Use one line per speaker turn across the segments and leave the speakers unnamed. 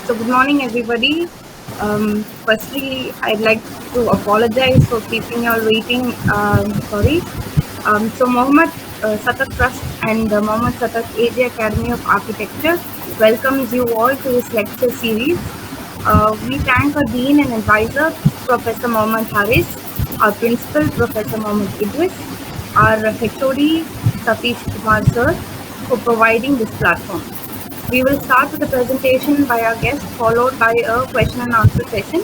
So good morning, everybody. Firstly, I'd like to apologize for keeping you all waiting. Sorry. So Mohammed Satak Trust and the Mohammed Satak AJ Academy of Architecture welcomes you all to this lecture series. We thank our Dean and Advisor, Professor Mohammed Haris, our Principal, Professor Mohammed Idris, our HOD, Satish Kumar Sir, for providing this platform. We will start with a presentation by our guest, followed by a question and answer session.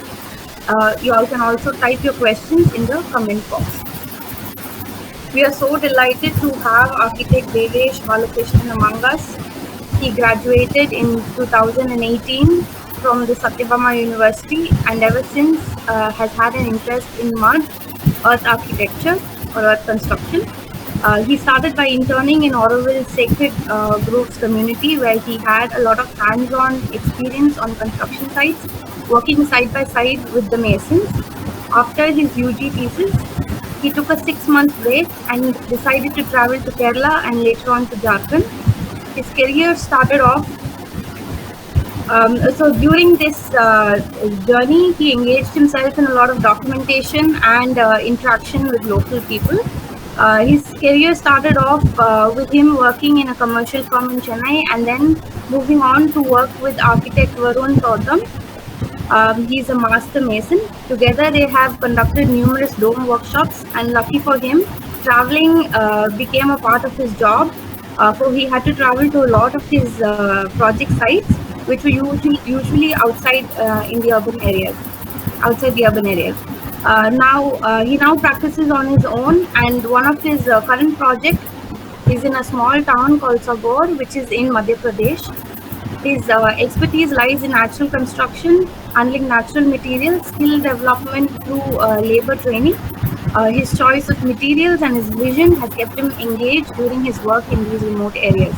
You all can also type your questions in the comment box. We are so delighted to have architect Deveesh among us. He graduated in 2018 from the Satyabama University and ever since has had an interest in mud, earth architecture or earth construction. He started by interning in Oroville Sacred Groves community, where he had a lot of hands-on experience on construction sites, working side by side with the masons. After his UG thesis, he took a 6-month break and decided to travel to Kerala and later on to Jharkhand. His career started off. So during this journey, he engaged himself in a lot of documentation and interaction with local people. His career started off with him working in a commercial firm in Chennai and then moving on to work with architect Varun Gautam. He's a master mason. Together they have conducted numerous dome workshops, and lucky for him, traveling became a part of his job. So he had to travel to a lot of his project sites, which were usually outside in the urban areas, outside the urban areas. He now practices on his own, and one of his current projects is in a small town called Sagor, which is in Madhya Pradesh. His expertise lies in natural construction, handling natural materials, skill development through labor training. His choice of materials and his vision has kept him engaged during his work in these remote areas.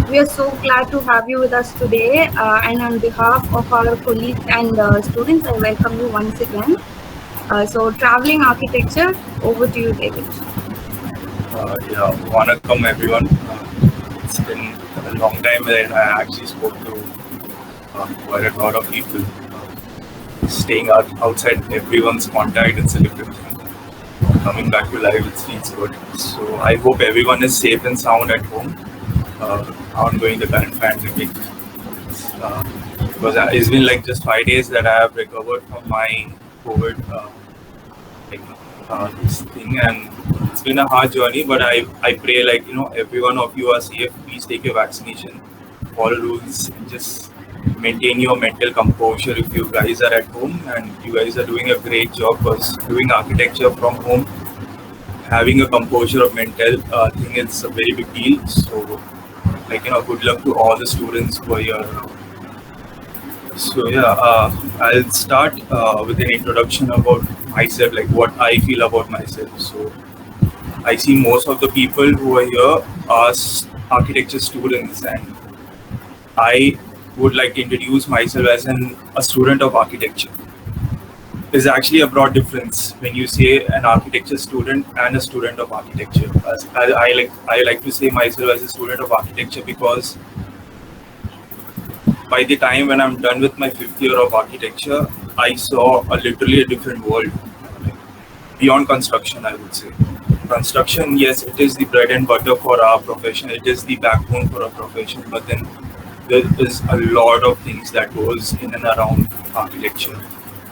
We are so glad to have you with us today, and on behalf of our colleagues and students, I welcome you once again. So traveling architecture, over to you, David.
Welcome everyone. It's been a long time that I actually spoke to quite a lot of people. Staying outside everyone's contact, it's a different thing. Coming back to life, it feels good. So I hope everyone is safe and sound at home, ongoing the current pandemic. Because it's been like just 5 days that I have recovered from my COVID this thing, and it's been a hard journey, but I pray every one of you are safe. Please take your vaccination, follow rules, and just maintain your mental composure if you guys are at home. And you guys are doing a great job, because doing architecture from home, having a composure of mental thing is a very big deal. So good luck to all the students who are here. So I'll start with an introduction about myself, like what I feel about myself. So I see most of the people who are here are architecture students, and I would like to introduce myself as a student of architecture. There's actually a broad difference when you say an architecture student and a student of architecture. I like to say myself as a student of architecture because by the time when I'm done with my 5th year of architecture, I saw literally a different world. Beyond construction, I would say. Construction, yes, it is the bread and butter for our profession. It is the backbone for our profession. But then there is a lot of things that goes in and around architecture.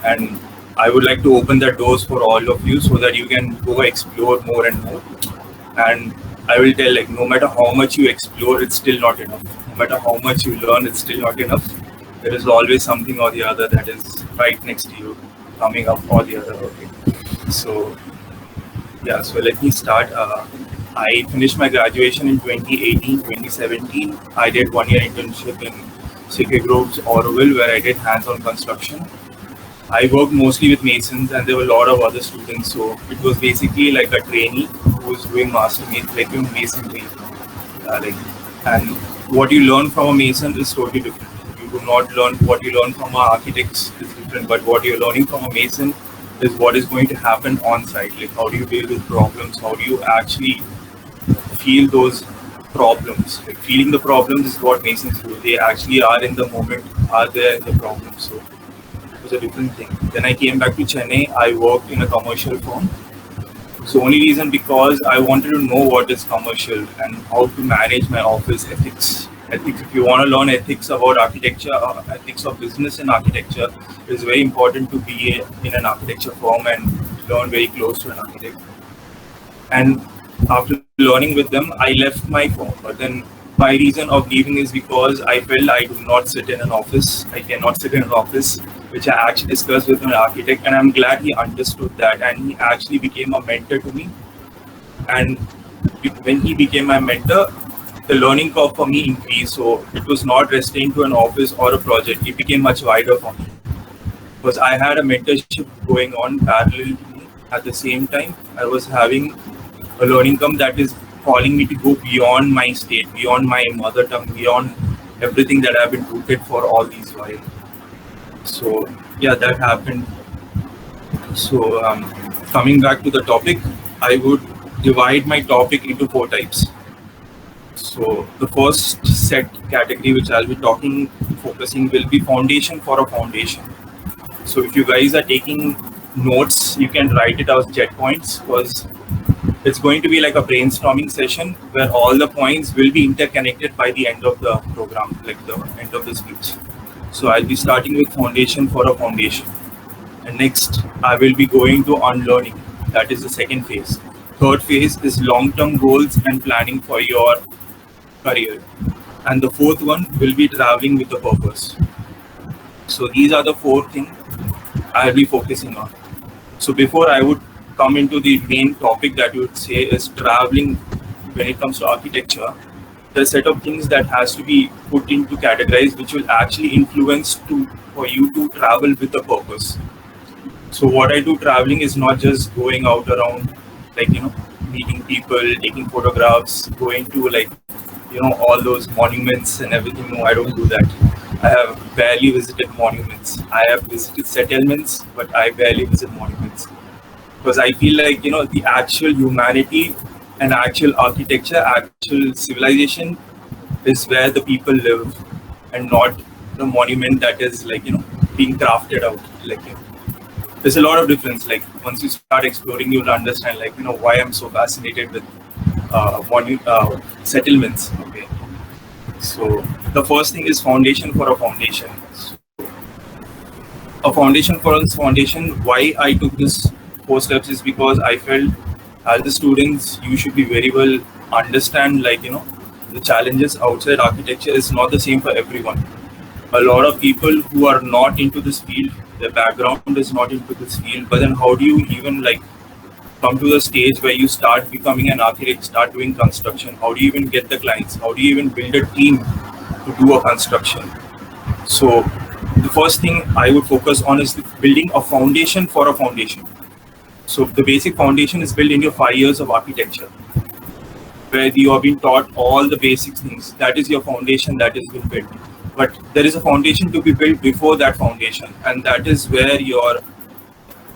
And I would like to open the doors for all of you so that you can go explore more and more. And I will tell, no matter how much you explore, it's still not enough. No matter how much you learn, it's still not enough. There is always something or the other that is right next to you, coming up or the other. Okay. So let me start. I finished my graduation in 2018, 2017. I did 1-year internship in Sacred Groves, Oroville, where I did hands-on construction. I worked mostly with masons, and there were a lot of other students. So it was basically like a trainee who was doing masonry. And what you learn from a mason is totally different. You do not learn what you learn from an architect is different, but what you're learning from a mason is what is going to happen on site. Like how do you deal with problems? How do you actually feel those problems. Like feeling the problems is what Masons do. They actually are in the moment, are there in the problem. So it was a different thing. Then I came back to Chennai. I worked in a commercial firm. So only reason because I wanted to know what is commercial and how to manage my office ethics. Ethics. If you want to learn ethics about architecture, ethics of business in architecture, it is very important to be in an architecture firm and learn very close to an architect. And after learning with them, I left my firm. But then my reason of leaving is because I felt I do not sit in an office. I cannot sit in an office, which I actually discussed with an architect, and I'm glad he understood that, and he actually became a mentor to me. And when he became my mentor, the learning curve for me increased. So it was not restrained to an office or a project. It became much wider for me because I had a mentorship going on parallel to me. At the same time, I was having a learning curve that is calling me to go beyond my state, beyond my mother tongue, beyond everything that I've been rooted for all these while. So yeah, that happened. So coming back to the topic, I would divide my topic into 4 types. So the first set category which I'll be focusing will be foundation for a foundation. So if you guys are taking notes, you can write it as jet points because it's going to be like a brainstorming session where all the points will be interconnected by the end of the program, like the end of the speech. So I'll be starting with foundation for a foundation. And next, I will be going to unlearning. That is the second phase. Third phase is long-term goals and planning for your career. And the fourth one will be traveling with a purpose. So these are the 4 things I'll be focusing on. So before I would come into the main topic that you would say is traveling when it comes to architecture, the set of things that has to be put into categories which will actually influence for you to travel with a purpose. So what I do traveling is not just going out around, like, meeting people, taking photographs, going to all those monuments and everything. No, I don't do that. I have barely visited monuments. I have visited settlements, but I barely visit monuments. Because I feel like, the actual humanity and actual architecture, actual civilization is where the people live and not the monument that is being crafted out. There's a lot of difference. Once you start exploring, you'll understand why I'm so fascinated with settlements. Okay. So the first thing is foundation for a foundation. So, a foundation for a foundation, why I took this 4 steps is because I felt as the students, you should be very well understand the challenges outside architecture is not the same for everyone. A lot of people who are not into this field, their background is not into this field, but then how do you even come to the stage where you start becoming an architect, start doing construction? How do you even get the clients? How do you even build a team to do a construction? So the first thing I would focus on is building a foundation for a foundation. So the basic foundation is built in your 5 years of architecture, where you have been taught all the basic things. That is your foundation that has been built. But there is a foundation to be built before that foundation, and that is where your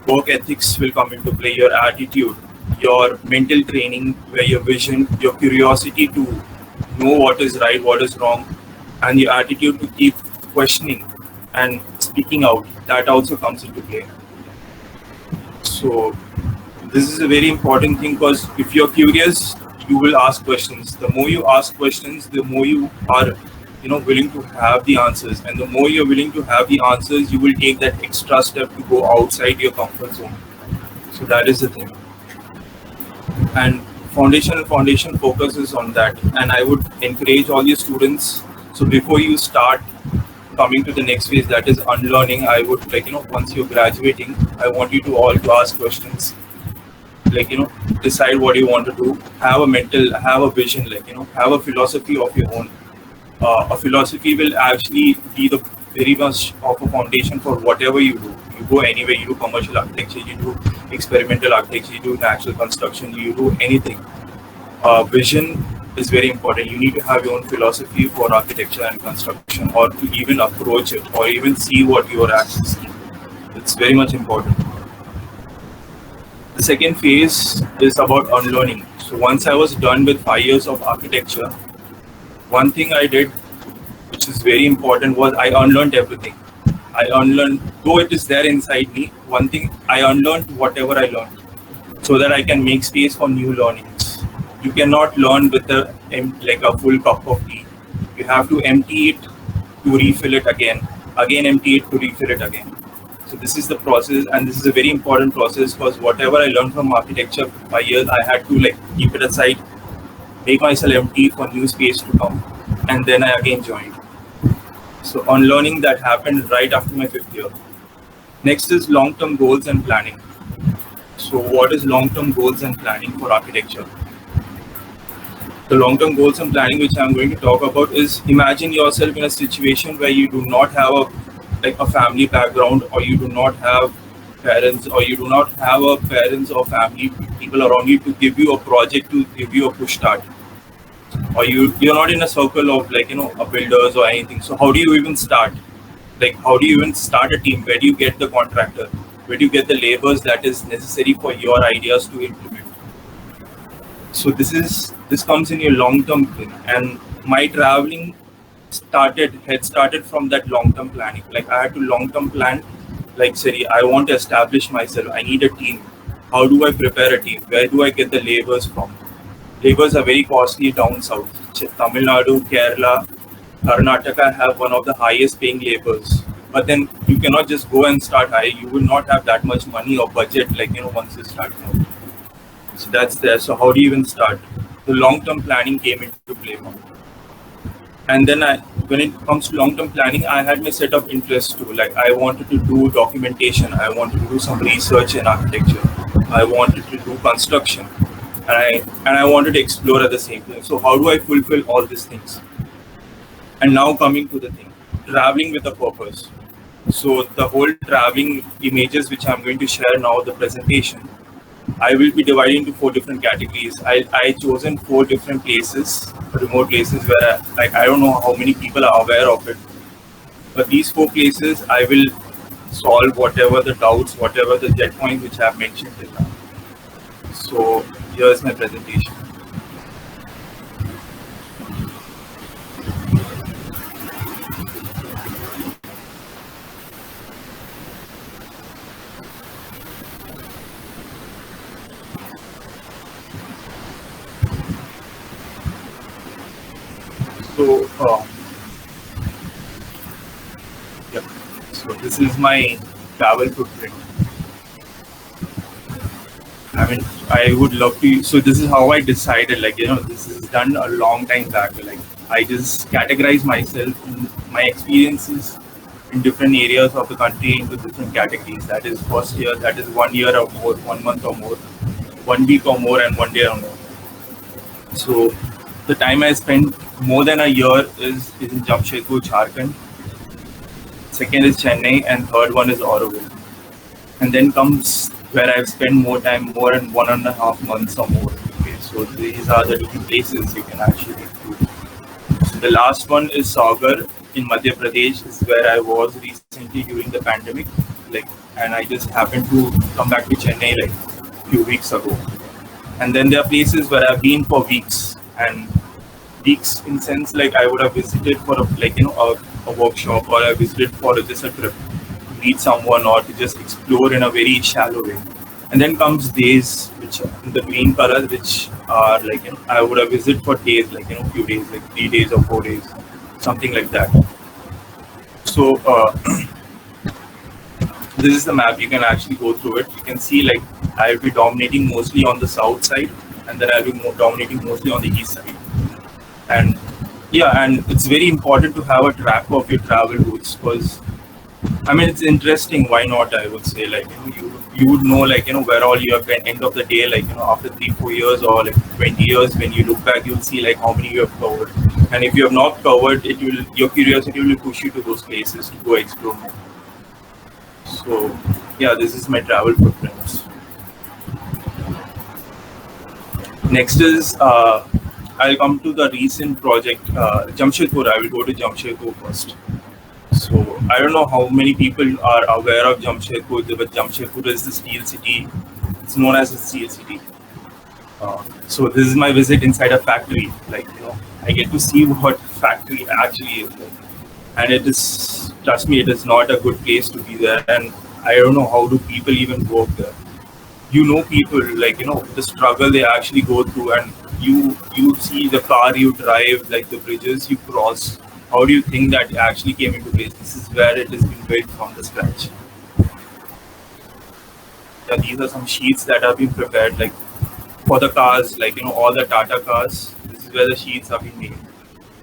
work ethics will come into play, your attitude, your mental training, where your vision, your curiosity to know what is right, what is wrong, and your attitude to keep questioning and speaking out, that also comes into play. So this is a very important thing because if you're curious, you will ask questions. The more you ask questions, the more you are willing to have the answers, and the more you're willing to have the answers, you will take that extra step to go outside your comfort zone. So that is the thing. And foundation focuses on that, and I would encourage all your students. So before you start coming to the next phase, that is unlearning, I would once you're graduating, I want you to all to ask questions, decide what you want to do, have a vision, have a philosophy of your own. A philosophy will actually be the very much of a foundation for whatever you do. You go anywhere, you do commercial architecture, you do experimental architecture, you do natural construction, you do anything. Vision is very important. You need to have your own philosophy for architecture and construction, or to even approach it, or even see what you are actually seeing. It's very much important. The second phase is about unlearning. So once I was done with 5 years of architecture, One thing I did, which is very important, was I unlearned everything. I unlearned, though it is there inside me, one thing I unlearned whatever I learned, so that I can make space for new learnings. You cannot learn with like a full cup of tea. You have to empty it to refill it again empty it to refill it again. So this is the process, and this is a very important process, because whatever I learned from architecture for 5 years, I had to like keep it aside, make myself empty for new space to come, and then I again joined. So unlearning that happened right after my 5th year. Next is long-term goals and planning. So what is long-term goals and planning for architecture? The long-term goals and planning which I'm going to talk about is, imagine yourself in a situation where you do not have a family background, or you do not have parents, or you do not have a parents or family people around you to give you a project, to give you a push start, or you're not in a circle of a builders or anything. So how do you even start? Like, how do you even start a team? Where do you get the contractor? Where do you get the laborers that is necessary for your ideas to implement? So this comes in your long-term thing, and my traveling had started from that long-term planning. Like, I had to long-term plan, like, say, I want to establish myself, I need a team. How do I prepare a team? Where do I get the laborers from? Laborers are very costly down south. Tamil Nadu, Kerala, Karnataka have one of the highest paying laborers. But then you cannot just go and start high. You will not have that much money or budget, once you start out. So that's there. So how do you even start? The long-term planning came into play. And then when it comes to long-term planning, I had my set of interests too. Like, I wanted to do documentation. I wanted to do some research in architecture. I wanted to do construction. And I wanted to explore at the same time. So how do I fulfill all these things? And now coming to the thing, traveling with a purpose. So the whole traveling images which I'm going to share now, the presentation, I will be dividing into 4 different categories. I chosen 4 different places, remote places, where I don't know how many people are aware of it. But these 4 places, I will solve whatever the doubts, whatever the jet points which I have mentioned till now. So here's my presentation. So, so this is my travel footprint. I mean, I would love to. So this is how I decided. This is done a long time back. I just categorize myself, my experiences in different areas of the country into different categories. That is first year. That is 1 year or more, 1 month or more, 1 week or more, and 1 day or more. So the time I spent more than a year is in Jamshedpur, Jharkhand. Second is Chennai, and third one is Auroville. And then comes where I've spent more time, more than 1.5 months or more. Okay, so these are the different places you can actually do. So the last one is Sagar in Madhya Pradesh. This is where I was recently during the pandemic. And I just happened to come back to Chennai a few weeks ago. And then there are places where I've been for weeks, and weeks in sense I would have visited for a workshop, or I visited for just a trip to meet someone, or to just explore in a very shallow way. And then comes days, which are in the green color, which are I would have visited for days, few days, 3 days or 4 days, something like that. So this is the map. You can actually go through it. You can see I'll be dominating mostly on the south side, and then I'll be dominating mostly on the east side. And yeah, and it's very important to have a track of your travel routes, because it's interesting. Why not? I would say you would know where all you have been. End of the day, after 3-4 years or 20 years, when you look back, you'll see how many you have covered. And if you have not covered it, your curiosity will push you to those places to go explore more. So yeah, this is my travel footprints. Next is I'll come to the recent project, Jamshedpur. I will go to Jamshedpur first. So I don't know how many people are aware of Jamshedpur, but Jamshedpur is the steel city. It's known as the steel city. So this is my visit inside a factory. I get to see what factory actually is like. And it is, trust me, it is not a good place to be there. And I don't know how do people even work there. You know, people like, you know, the struggle they actually go through, and you see the car you drive, like the bridges you cross. How do you think that actually came into place? This is where it has been built from the scratch. Yeah, these are some sheets that have been prepared, like for the cars, like, you know, all the Tata cars. This is where the sheets have been made.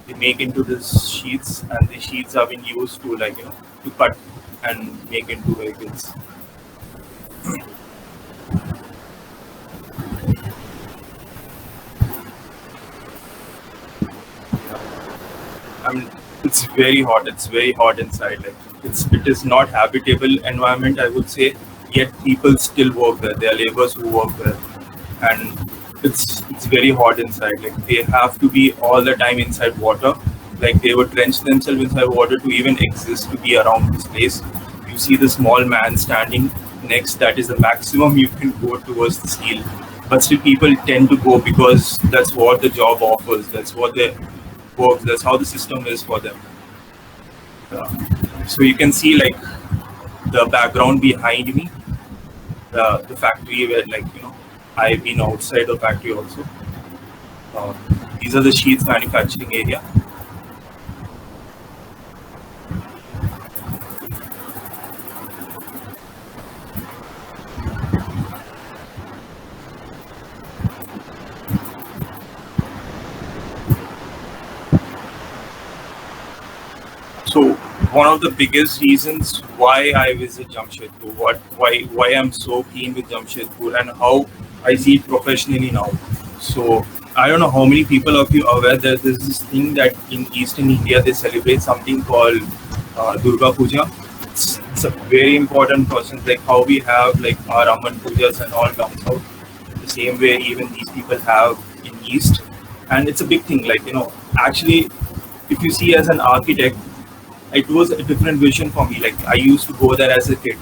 They make into these sheets, and the sheets have been used to, like, you know, to cut and make into vehicles. I mean, it's very hot. It's very hot inside. Like, it is not habitable environment, I would say. Yet people still work there. There are laborers who work there, and it's very hot inside. Like, they have to be all the time inside water. Like, they would drench themselves inside water to even exist, to be around this place. You see the small man standing next. That is the maximum you can go towards the steel. But still, people tend to go because that's what the job offers. That's what they works. That's how the system is for them. So you can see, like, the background behind me, the factory where, like, you know, I've been outside the factory also. Uh, these are the sheets manufacturing area. So one of the biggest reasons why I visit Jamshedpur, why I'm so keen with Jamshedpur, and how I see it professionally now. So I don't know how many people of you are aware that there's this thing that in Eastern India they celebrate something called Durga Puja. It's a very important process, like how we have like our Raman Pujas and all down south. The same way even these people have in East, and it's a big thing. Like, you know, actually, if you see as an architect, it was a different vision for me. Like, I used to go there as a kid,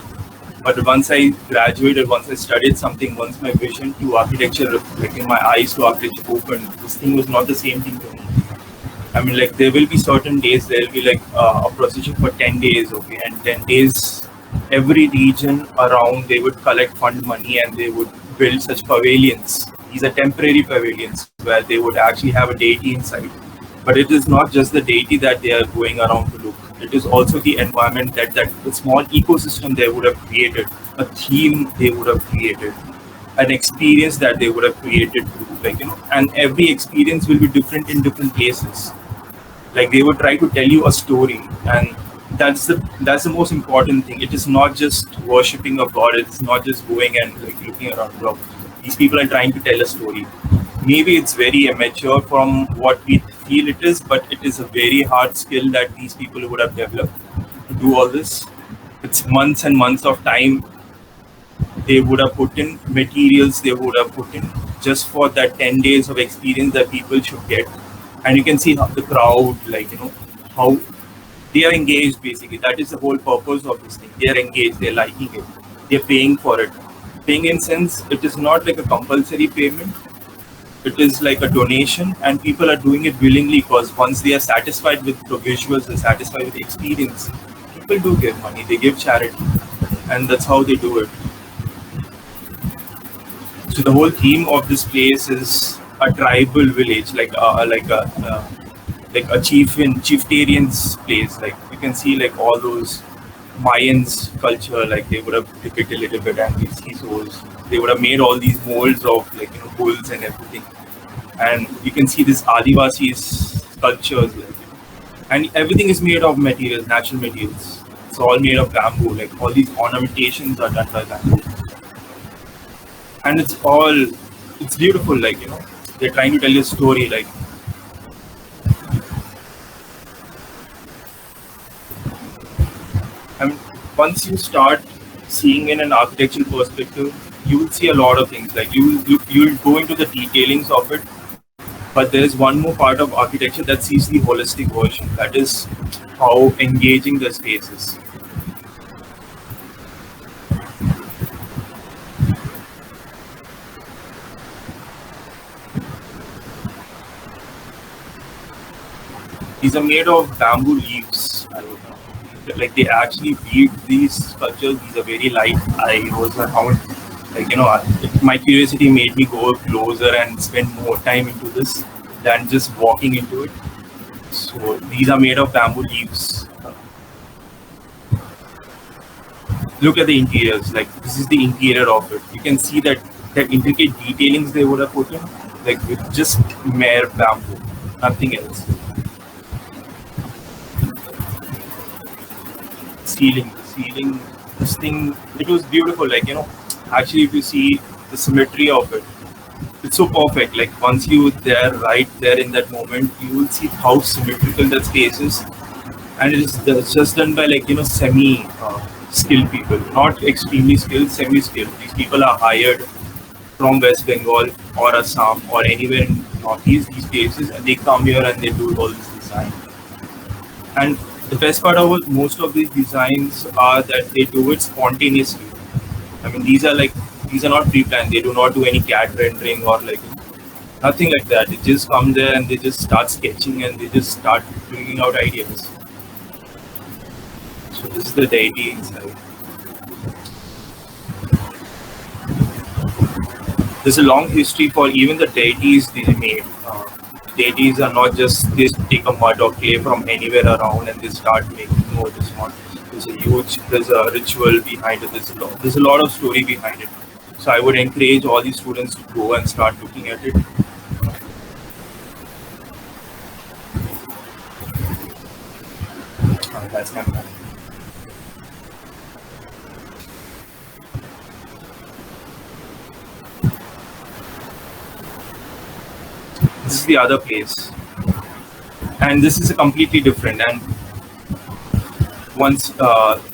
but once I graduated, once I studied something, once my vision to architecture, like in my eyes to architecture opened, this thing was not the same thing to me. I mean, like, there will be certain days, there will be like a procession for 10 days, okay, and 10 days, every region around, they would collect fund money and they would build such pavilions. These are temporary pavilions where they would actually have a deity inside. But it is not just the deity that they are going around to look. It is also the environment that the small ecosystem they would have created, a theme they would have created, an experience that they would have created, like, you know, and every experience will be different in different places. Like, they would try to tell you a story, and that's the most important thing. It is not just worshipping a god. It's not just going and like looking around. No. These people are trying to tell a story. Maybe it's very immature from what we feel it is, but it is a very hard skill that these people would have developed to do all this. It's months and months of time they would have put in, materials they would have put in just for that 10 days of experience that people should get. And you can see how the crowd, like, you know, how they are engaged basically. That is the whole purpose of this thing. They are engaged, they're liking it, they're paying for it. Paying in sense, it is not like a compulsory payment. It is like a donation, and people are doing it willingly because once they are satisfied with the visuals, they're satisfied with the experience, people do give money, they give charity, and that's how they do it. So the whole theme of this place is a tribal village, like a chieftain's place. Like, you can see like all those Mayans culture, like they would have depicted a little bit, and these souls. They would have made all these molds of, like, you know, bulls and everything. And you can see this Adivasi sculptures, like, you know, and everything is made of materials, natural materials. It's all made of bamboo. Like, all these ornamentations are done by bamboo, and it's beautiful. Like, you know, they're trying to tell you a story. Like, I mean, once you start seeing in an architectural perspective, you will see a lot of things. Like, you'll go into the detailings of it, but there is one more part of architecture that sees the holistic version. That is how engaging the space is. These are made of bamboo leaves. I would know. Like they actually weave these sculptures. These are very light. I also found, like my curiosity made me go closer and spend more time into this than just walking into it. So these are made of bamboo leaves. Look at the interiors. Like this is the interior of it. You can see that intricate detailings they would have put in, like with just mere bamboo, nothing else. Ceiling, this thing, it was beautiful. Like actually, if you see the symmetry of it, it's so perfect. Like once you there, right there in that moment, you will see how symmetrical that space is, and it's just done by like semi skilled people, not extremely skilled, semi skilled. These people are hired from West Bengal or Assam or anywhere in Northeast, these places, and they come here and they do all this design. And the best part about most of these designs are that they do it spontaneously. I mean, these are not pre-planned. They do not do any CAD rendering or like nothing like that. They just come there and they just start sketching and they just start bringing out ideas. So this is the deity inside. There's a long history for even the deities they made. Deities are not just they take a mud or clay from anywhere around and they start making this one. There's a ritual behind it. There's a lot of story behind it. So I would encourage all these students to go and start looking at it. That's my plan. This is the other place, and this is a completely different. And once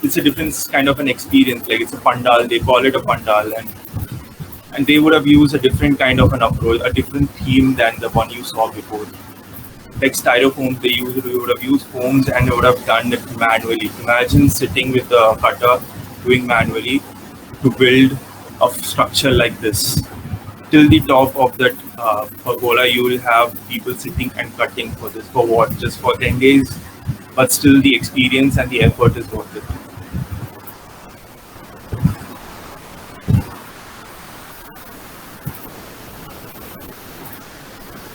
it's a different kind of an experience. Like it's a pandal, they call it a pandal, and they would have used a different kind of an approach, a different theme than the one you saw before. Like styrofoam, they would have used foams and they would have done it manually. Imagine sitting with a cutter doing manually to build a structure like this. Till the top of that pergola, you will have people sitting and cutting for this. For what? Just for 10 days? But still the experience and the effort is worth it.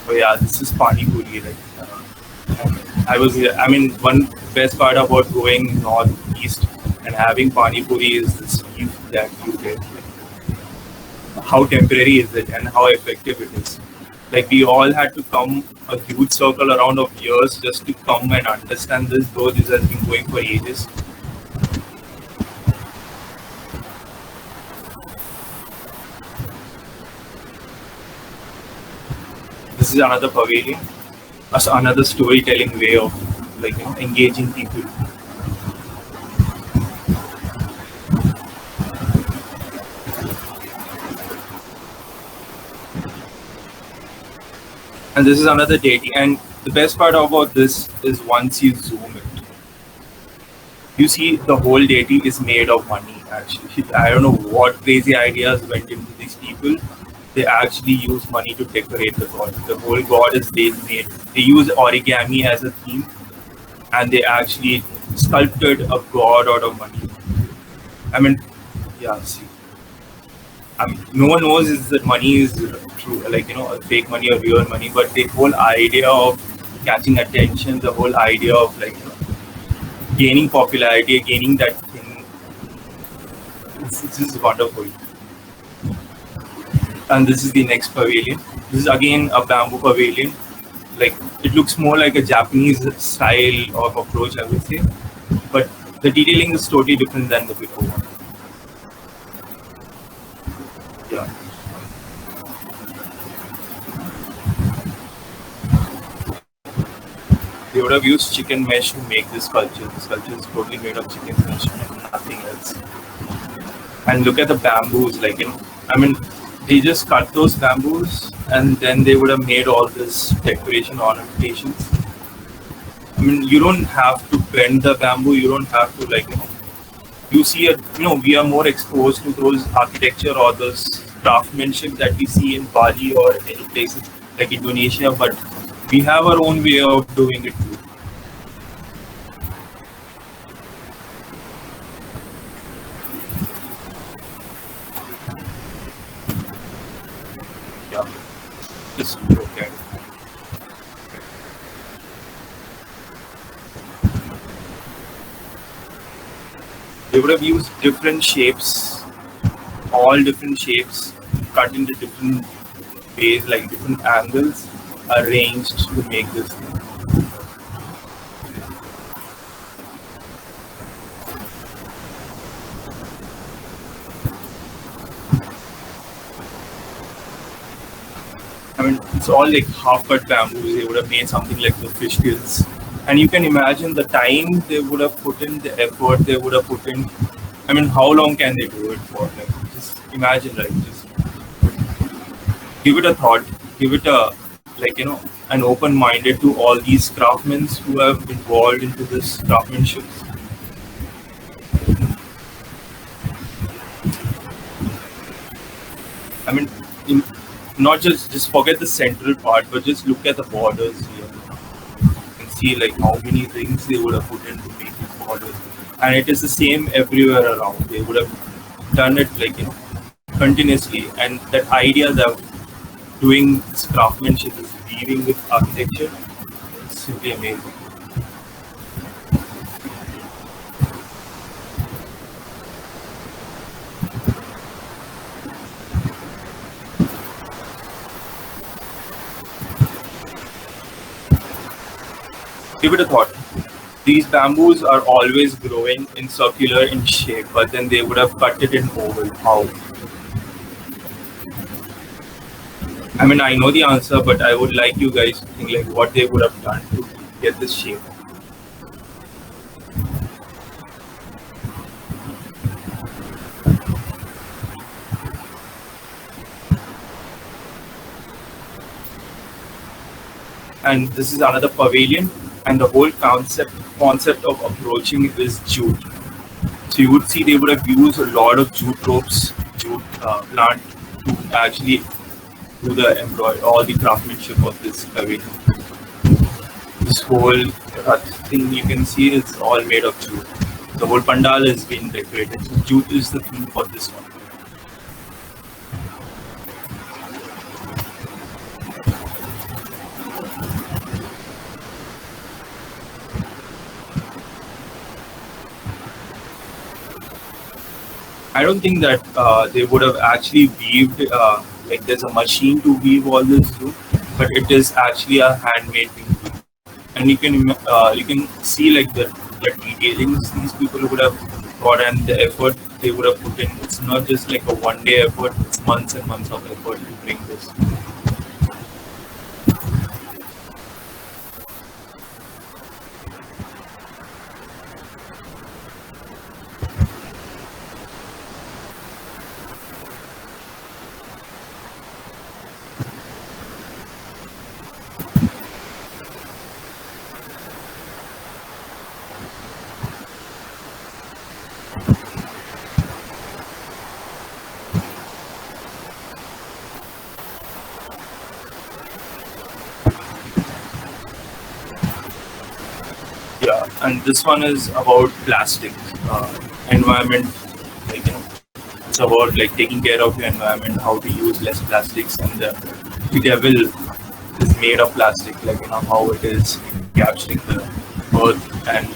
So yeah, this is Pani Puri. One best part about going northeast and having Pani Puri is this view that you get. How temporary is it and how effective it is. Like we all had to come a huge circle around of years just to come and understand this, though this has been going for ages. This is another pavilion, another storytelling way of engaging people. And this is another deity. And the best part about this is once you zoom it, you see the whole deity is made of money actually. I don't know what crazy ideas went into these people. They actually use money to decorate the god. The whole god is made. They use origami as a theme and they actually sculpted a god out of money. I mean, yeah, see. No one knows is that money is true, fake money or real money, but the whole idea of catching attention, the whole idea of gaining popularity, gaining that thing, it's just wonderful. And this is the next pavilion. This is again a bamboo pavilion. Like it looks more like a Japanese style of approach, I would say, but the detailing is totally different than the before one. Yeah. They would have used chicken mesh to make this sculpture. The sculpture is totally made of chicken mesh and nothing else. And look at the bamboos, they just cut those bamboos and then they would have made all this decoration ornamentations. You don't have to bend the bamboo, you don't have to you see we are more exposed to those architecture or those craftsmanship that we see in Bali or any places like Indonesia, but we have our own way of doing it too. just look at. They would have used different shapes, all different shapes, cut into different ways, like different angles, arranged to make this thing. I mean, it's all like half-cut bamboos. They would have made something like the fish gills. And you can imagine the time they would have put in, the effort they would have put in. I mean, how long can they do it for? Like, just imagine, right? Just give it a thought. Give it a, like, an open-minded to all these craftsmen who have involved into this craftsmanship. I mean, not just forget the central part, but just look at the borders here and see like how many things they would have put in to make these borders. And it is the same everywhere around. They would have done it like continuously. And that idea that doing this craftsmanship is weaving with architecture is simply amazing. Give it a thought. These bamboos are always growing in circular in shape, but then they would have cut it in oval. How? I mean, I know the answer, but I would like you guys to think like what they would have done to get this shape. And this is another pavilion, and the whole concept of approaching is jute. So you would see they would have used a lot of jute ropes, jute plant to actually do the embroidery, all the craftsmanship of this pavilion. This whole thing you can see is all made of jute. The whole pandal is being decorated. So jute is the theme for this one. I don't think that they would have actually weaved, like there's a machine to weave all this jute, but it is actually a handmade thing. And you can see like the detailings these people would have got and the effort they would have put in. It's not just like a one-day effort, it's months and months of effort to bring this. Yeah, and this one is about plastic environment. Like, it's about like taking care of your environment, how to use less plastics, and the devil is made of plastic. Like how it is capturing the earth, and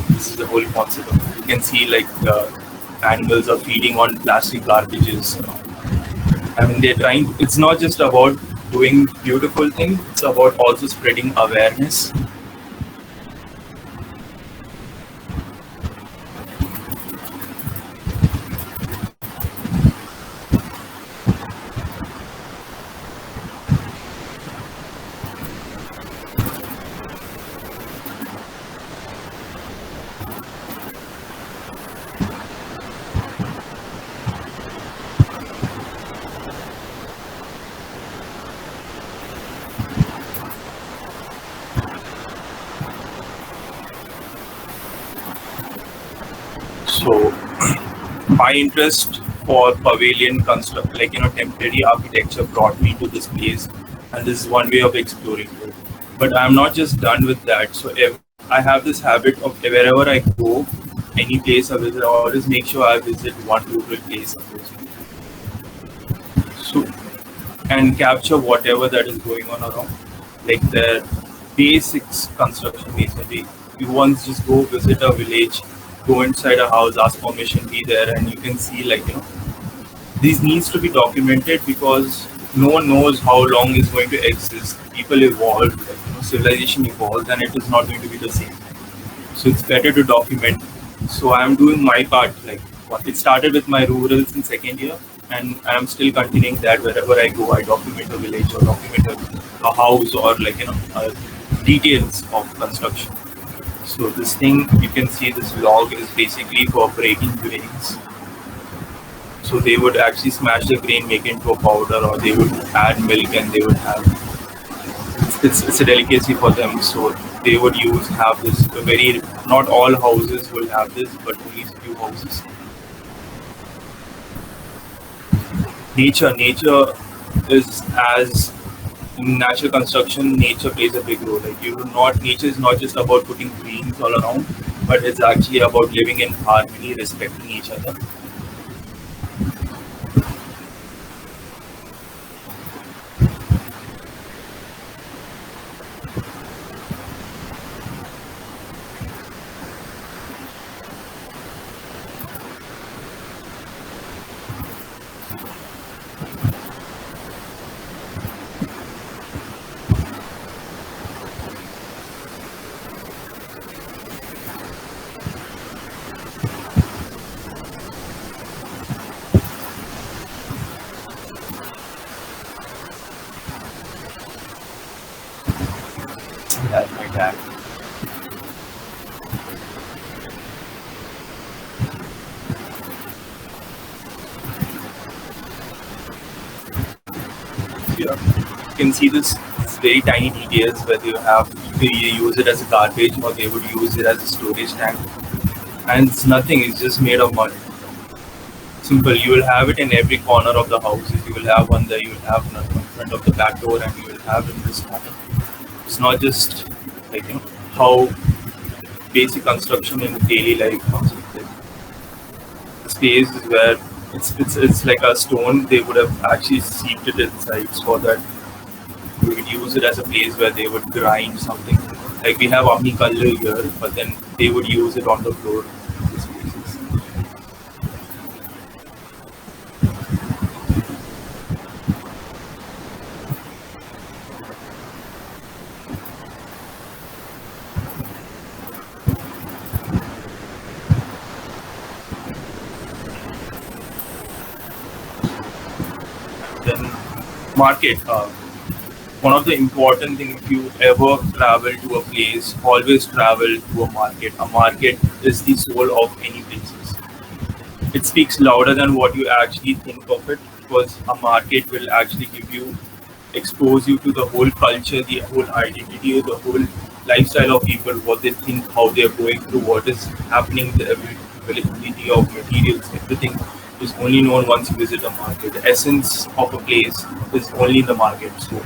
this is the whole concept. You can see like the animals are feeding on plastic garbages. I mean, they're trying. It's not just about doing beautiful things. It's about also spreading awareness. So my interest for pavilion construct, like temporary architecture, brought me to this place, and this is one way of exploring it. But I'm not just done with that. So I have this habit of wherever I go, any place I visit, I always make sure I visit one rural place. So, and capture whatever that is going on around, like their basics construction masonry. You once just go visit a village, go inside a house, ask permission, be there, and you can see like these needs to be documented because no one knows how long is going to exist. People evolve, like, civilization evolves, and it is not going to be the same. So it's better to document. So I'm doing my part. Like it started with my rurals in second year, and I'm still continuing that. Wherever I go, I document a village or document a house or details of construction. So this thing you can see, this log is basically for breaking grains. So they would actually smash the grain, make it into a powder, or they would add milk, and they would have it's a delicacy for them. So they would have this very, not all houses will have this, but only few houses. Nature is, as in natural construction, nature plays a big role. Like nature is not just about putting greens all around, but it's actually about living in harmony, respecting each other. That's my dad. Yeah, you can see this very tiny details where they use it as a garbage, or they would use it as a storage tank, and it's nothing. It's just made of mud. Simple. You will have it in every corner of the houses. You will have one there. You will have one in front of the back door, and you will have in this corner. It's not just like how basic construction in daily life comes with it. The space is where it's like a stone. They would have actually seeped it inside so that we would use it as a place where they would grind something. Like we have Amni Kallu here, but then they would use it on the floor. Then market. One of the important things, if you ever travel to a place, always travel to a market. A market is the soul of any places. It speaks louder than what you actually think of it, because a market will actually expose you to the whole culture, the whole identity, the whole lifestyle of people, what they think, how they are going through, what is happening, the availability of materials, everything is only known once you visit a market. The essence of a place is only in the market. So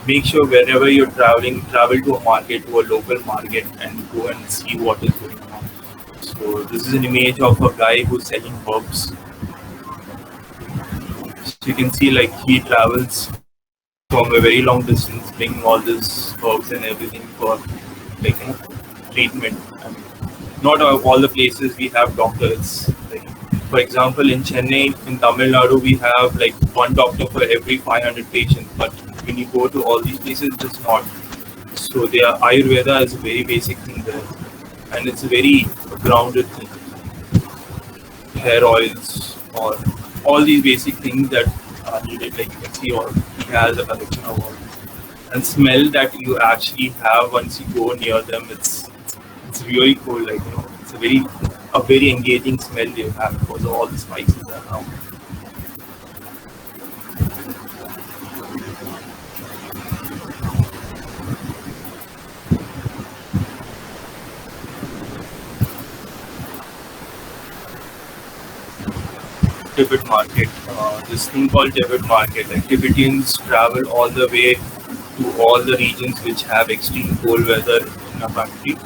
make sure wherever you're traveling, travel to a market, to a local market, and go and see what is going on. So this is an image of a guy who's selling herbs. So you can see like he travels from a very long distance, bringing all these herbs and everything for treatment. I mean, not all the places we have doctors. For example, in Chennai, in Tamil Nadu, we have like one doctor for every 500 patients. But when you go to all these places, it's not. So their Ayurveda is a very basic thing there, and it's a very grounded thing. Hair oils or all these basic things that are needed, like you can see, or he has a collection of all. And smell that you actually have once you go near them, it's really cool. Like it's a very engaging smell you have because of all the spices around. Tibet market, this thing called Tibet market. Like Tibetans travel all the way to all the regions which have extreme cold weather in a country,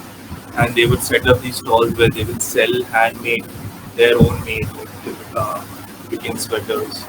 and they would set up these stalls where they would sell handmade, their own made, like Tibetan sweaters.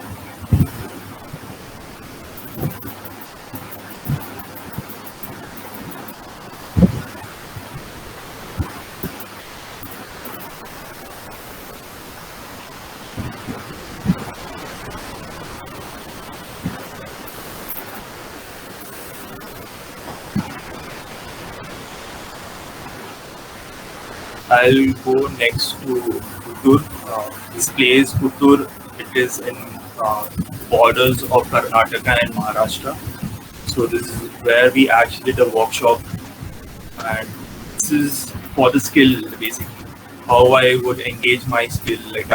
I'll go next to Puttur. This place, Puttur, it is in borders of Karnataka and Maharashtra. So this is where we actually did a workshop, and this is for the skill basically. How I would engage my skill, like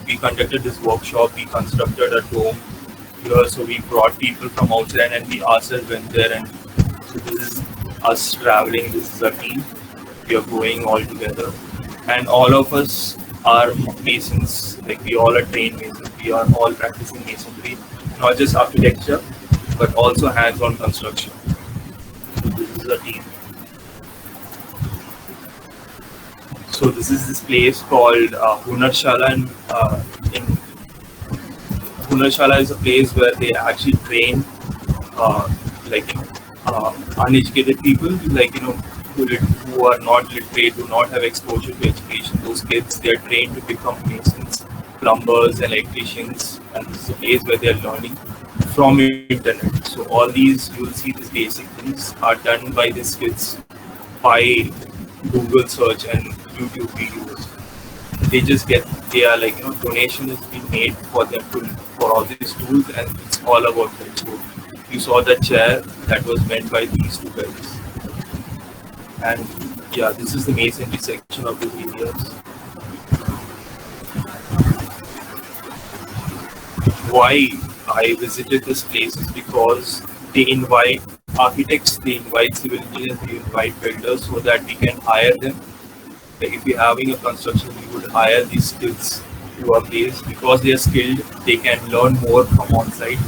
we conducted this workshop, we constructed a dome here, so we brought people from outside and we ourselves went there, and so this is us traveling, this is a team, we are going all together, and all of us are masons, like we all are trained masons, we are all practicing masonry, not just architecture, but also hands-on construction. So this is a team. So this is this place called Hunarshala, and in Hunarshala is a place where they actually train uh, like uneducated people, like who are not literate, do not have exposure to education. Those kids, they are trained to become masons, plumbers, electricians, and this is a place where they are learning from internet. So all these, you will see these basic things are done by these kids by Google search and YouTube videos. They just get, they are like, donation is being made for them for all these tools, and it's all about that. So you saw the chair that was meant by these two guys. And yeah, this is the masonry section of the videos. Why I visited this place is because they invite architects, they invite civil engineers, they invite builders so that we can hire them. Like if we're having a construction, we would hire these kids to our place because they are skilled, they can learn more from on site.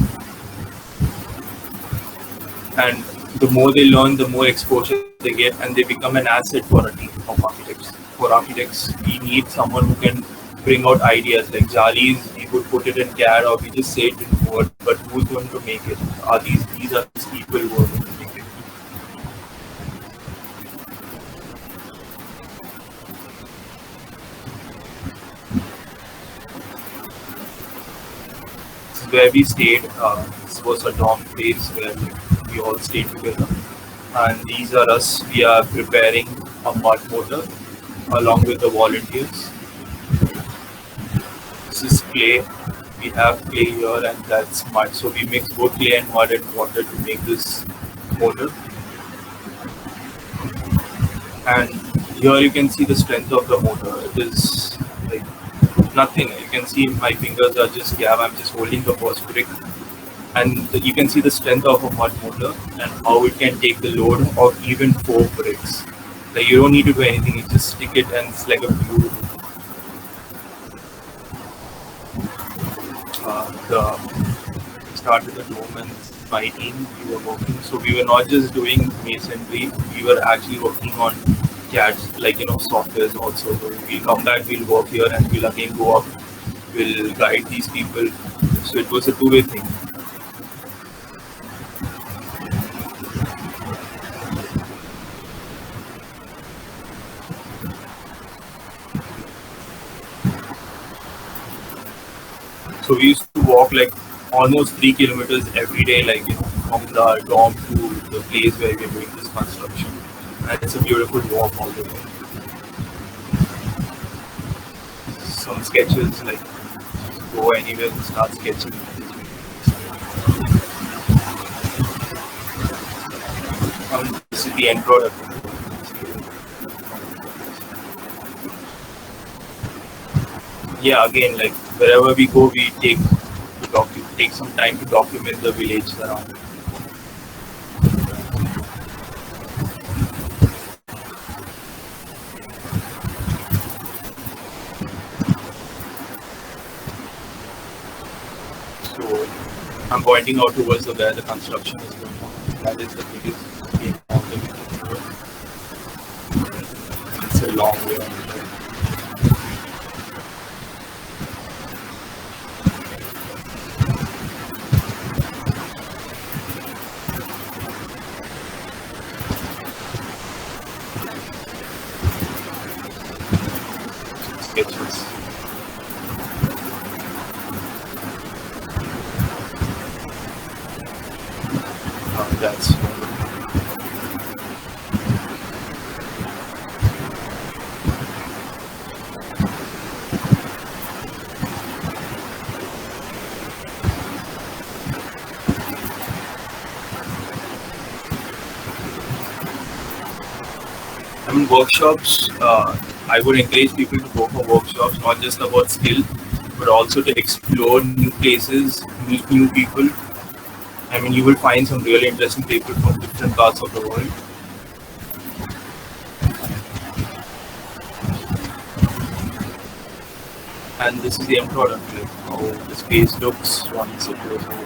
And the more they learn, the more exposure they get, and they become an asset for a team of architects. For architects, we need someone who can bring out ideas like jalis. We would put it in CAD or we just say it in Word, but who's going to make it? Are these are these people who are going to make it? This is where we stayed. This was a dorm place where we all stayed together. And these are us. We are preparing a mud mortar along with the volunteers. This is clay. We have clay here and that's mud. So we mix both clay and mud and water to make this mortar. And here you can see the strength of the mortar. It is like nothing. You can see my fingers are just gap. I'm just holding the first brick. And you can see the strength of a mud mortar and how it can take the load of even 4 bricks. Like you don't need to do anything, you just stick it and it's like a beautiful. Started the dome and my team, we were working. So we were not just doing masonry, we were actually working on CAD, like softwares also. So we'll come back, we'll work here and we'll again go up, we'll guide these people. So it was a two-way thing. So we used to walk like almost 3 kilometers every day, like from the dorm to the place where we're doing this construction. And it's a beautiful walk all the way. Some sketches, like go anywhere and start sketching. This is the end product. Yeah, again, like wherever we go, we take some time to document the village around. So I'm pointing out towards where the construction is going on. That is the biggest game of the village. It's a long way on the way. Sketches. That's In workshops, I would encourage people to go for workshops, not just about skill, but also to explore new places, meet new people. I mean, you will find some really interesting people from different parts of the world. And this is the end product, like how the space looks once it goes over.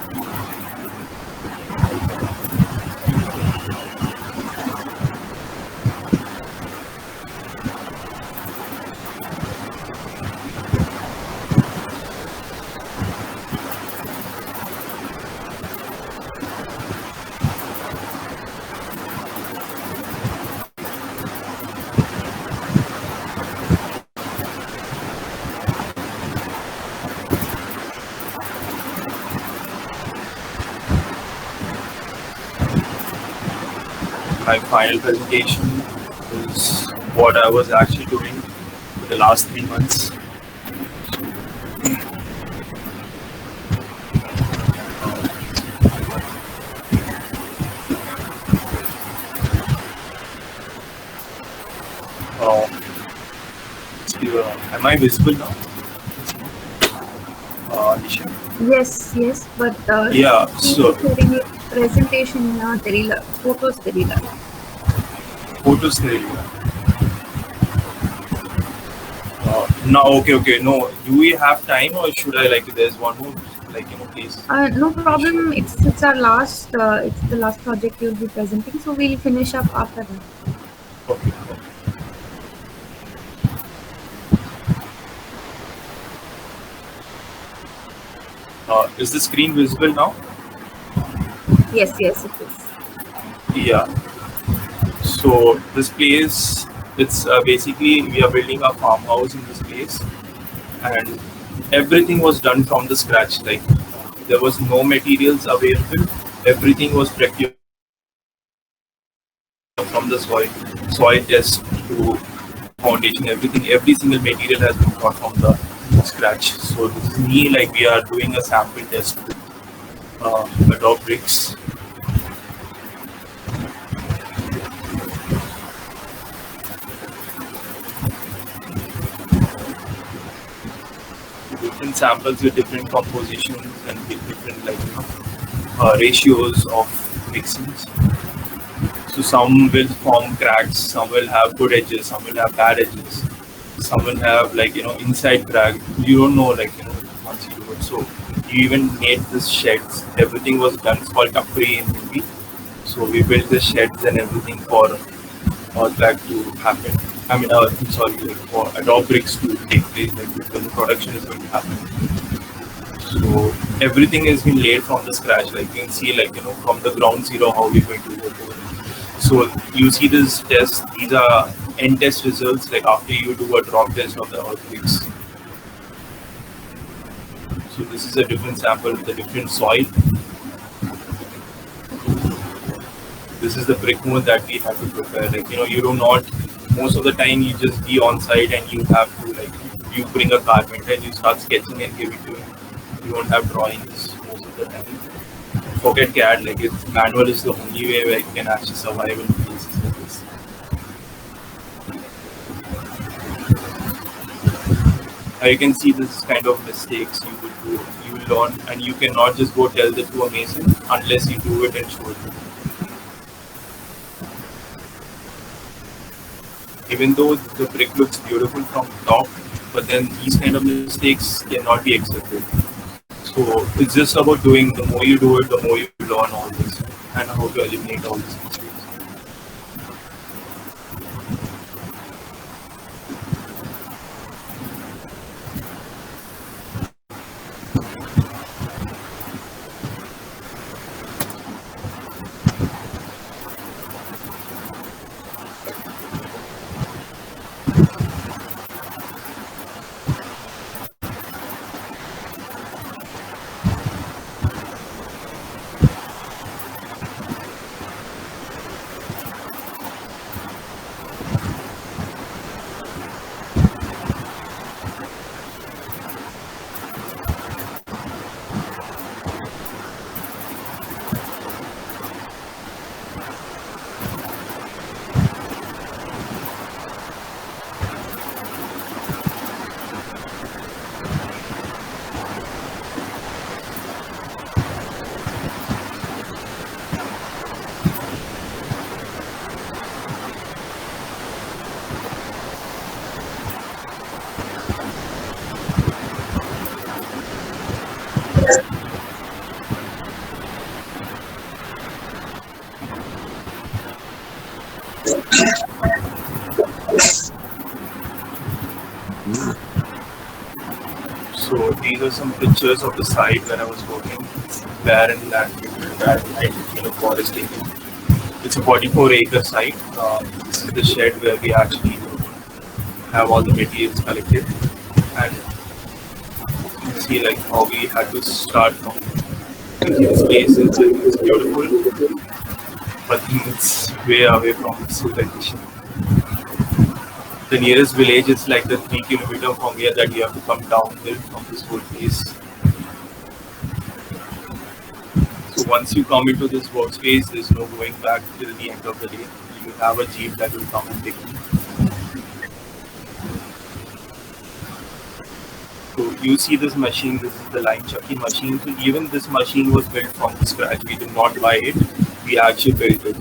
My final presentation is what I was actually doing for the last 3 months. Am I visible now? Alisha?
Yes, but
Yeah, so
presentation தெரியல photos தெரியல.
photos there. No, okay. No, do we have time or should I there's one more please?
No problem. It's our last. It's the last project you'll be presenting, so we'll finish up after that.
Okay. Is the screen visible now?
Yes, it is.
Yeah. So this place, it's basically we are building a farmhouse in this place, and everything was done from the scratch. Like there was no materials available. Everything was procured from the soil test to foundation. Every single material has been got from the scratch. So this is me, we are doing a sample test with Adobe bricks. Different samples with different compositions and with different ratios of mixings. So some will form cracks, some will have good edges, some will have bad edges, some will have inside crack. You don't know once you do it. So you even made this sheds. Everything was done. It's called Tapri in Hindi. So we built the sheds and everything for all that to happen. I mean, for Adobe bricks to take place, because the production is going to happen. So everything has been laid from the scratch. You can see, from the ground zero how we're going to work over it. So you see this test. These are end test results. After you do a drop test of the Adobe bricks. So this is a different sample with a different soil. This is the brick mold that we have to prepare. You do not. Most of the time you just be on site and you have to you bring a carpenter and you start sketching and give it to him. You don't have drawings most of the time. Forget CAD. Manual is the only way where you can actually survive in places like this. Now you can see this kind of mistakes you will do. You will learn, and you cannot just go tell that to a mason unless you do it and show it. Even though the brick looks beautiful from top, but then these kind of mistakes cannot be accepted. So it's just about doing. The more you do it, the more you learn all this and how to eliminate all these mistakes. So these are some pictures of the site where I was working. It's barren land, barren, forest area. It's a 44-acre site. This is the shed where we actually have all the materials collected, and you see like how we had to start from. This place is it's beautiful, but it's way away from civilization. The nearest village is like the 3 kilometer from here that you have to come downhill from this whole place. So once you come into this workspace, there's no going back till the end of the day. You have a jeep that will come and pick you. So you see this machine, this is the line chucking machine. So even this machine was built from scratch. We did not buy it, we actually built it.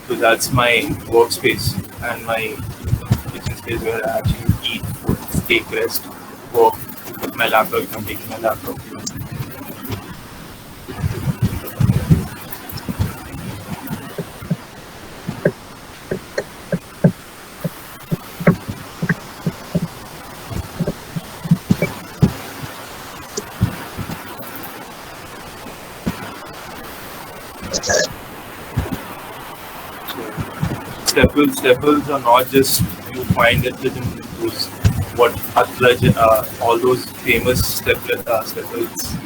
So that's my workspace and my kitchen space where I actually eat, food, take rest, work with my laptop if I'm taking my laptop. Staples are not just you find it in those all those famous staples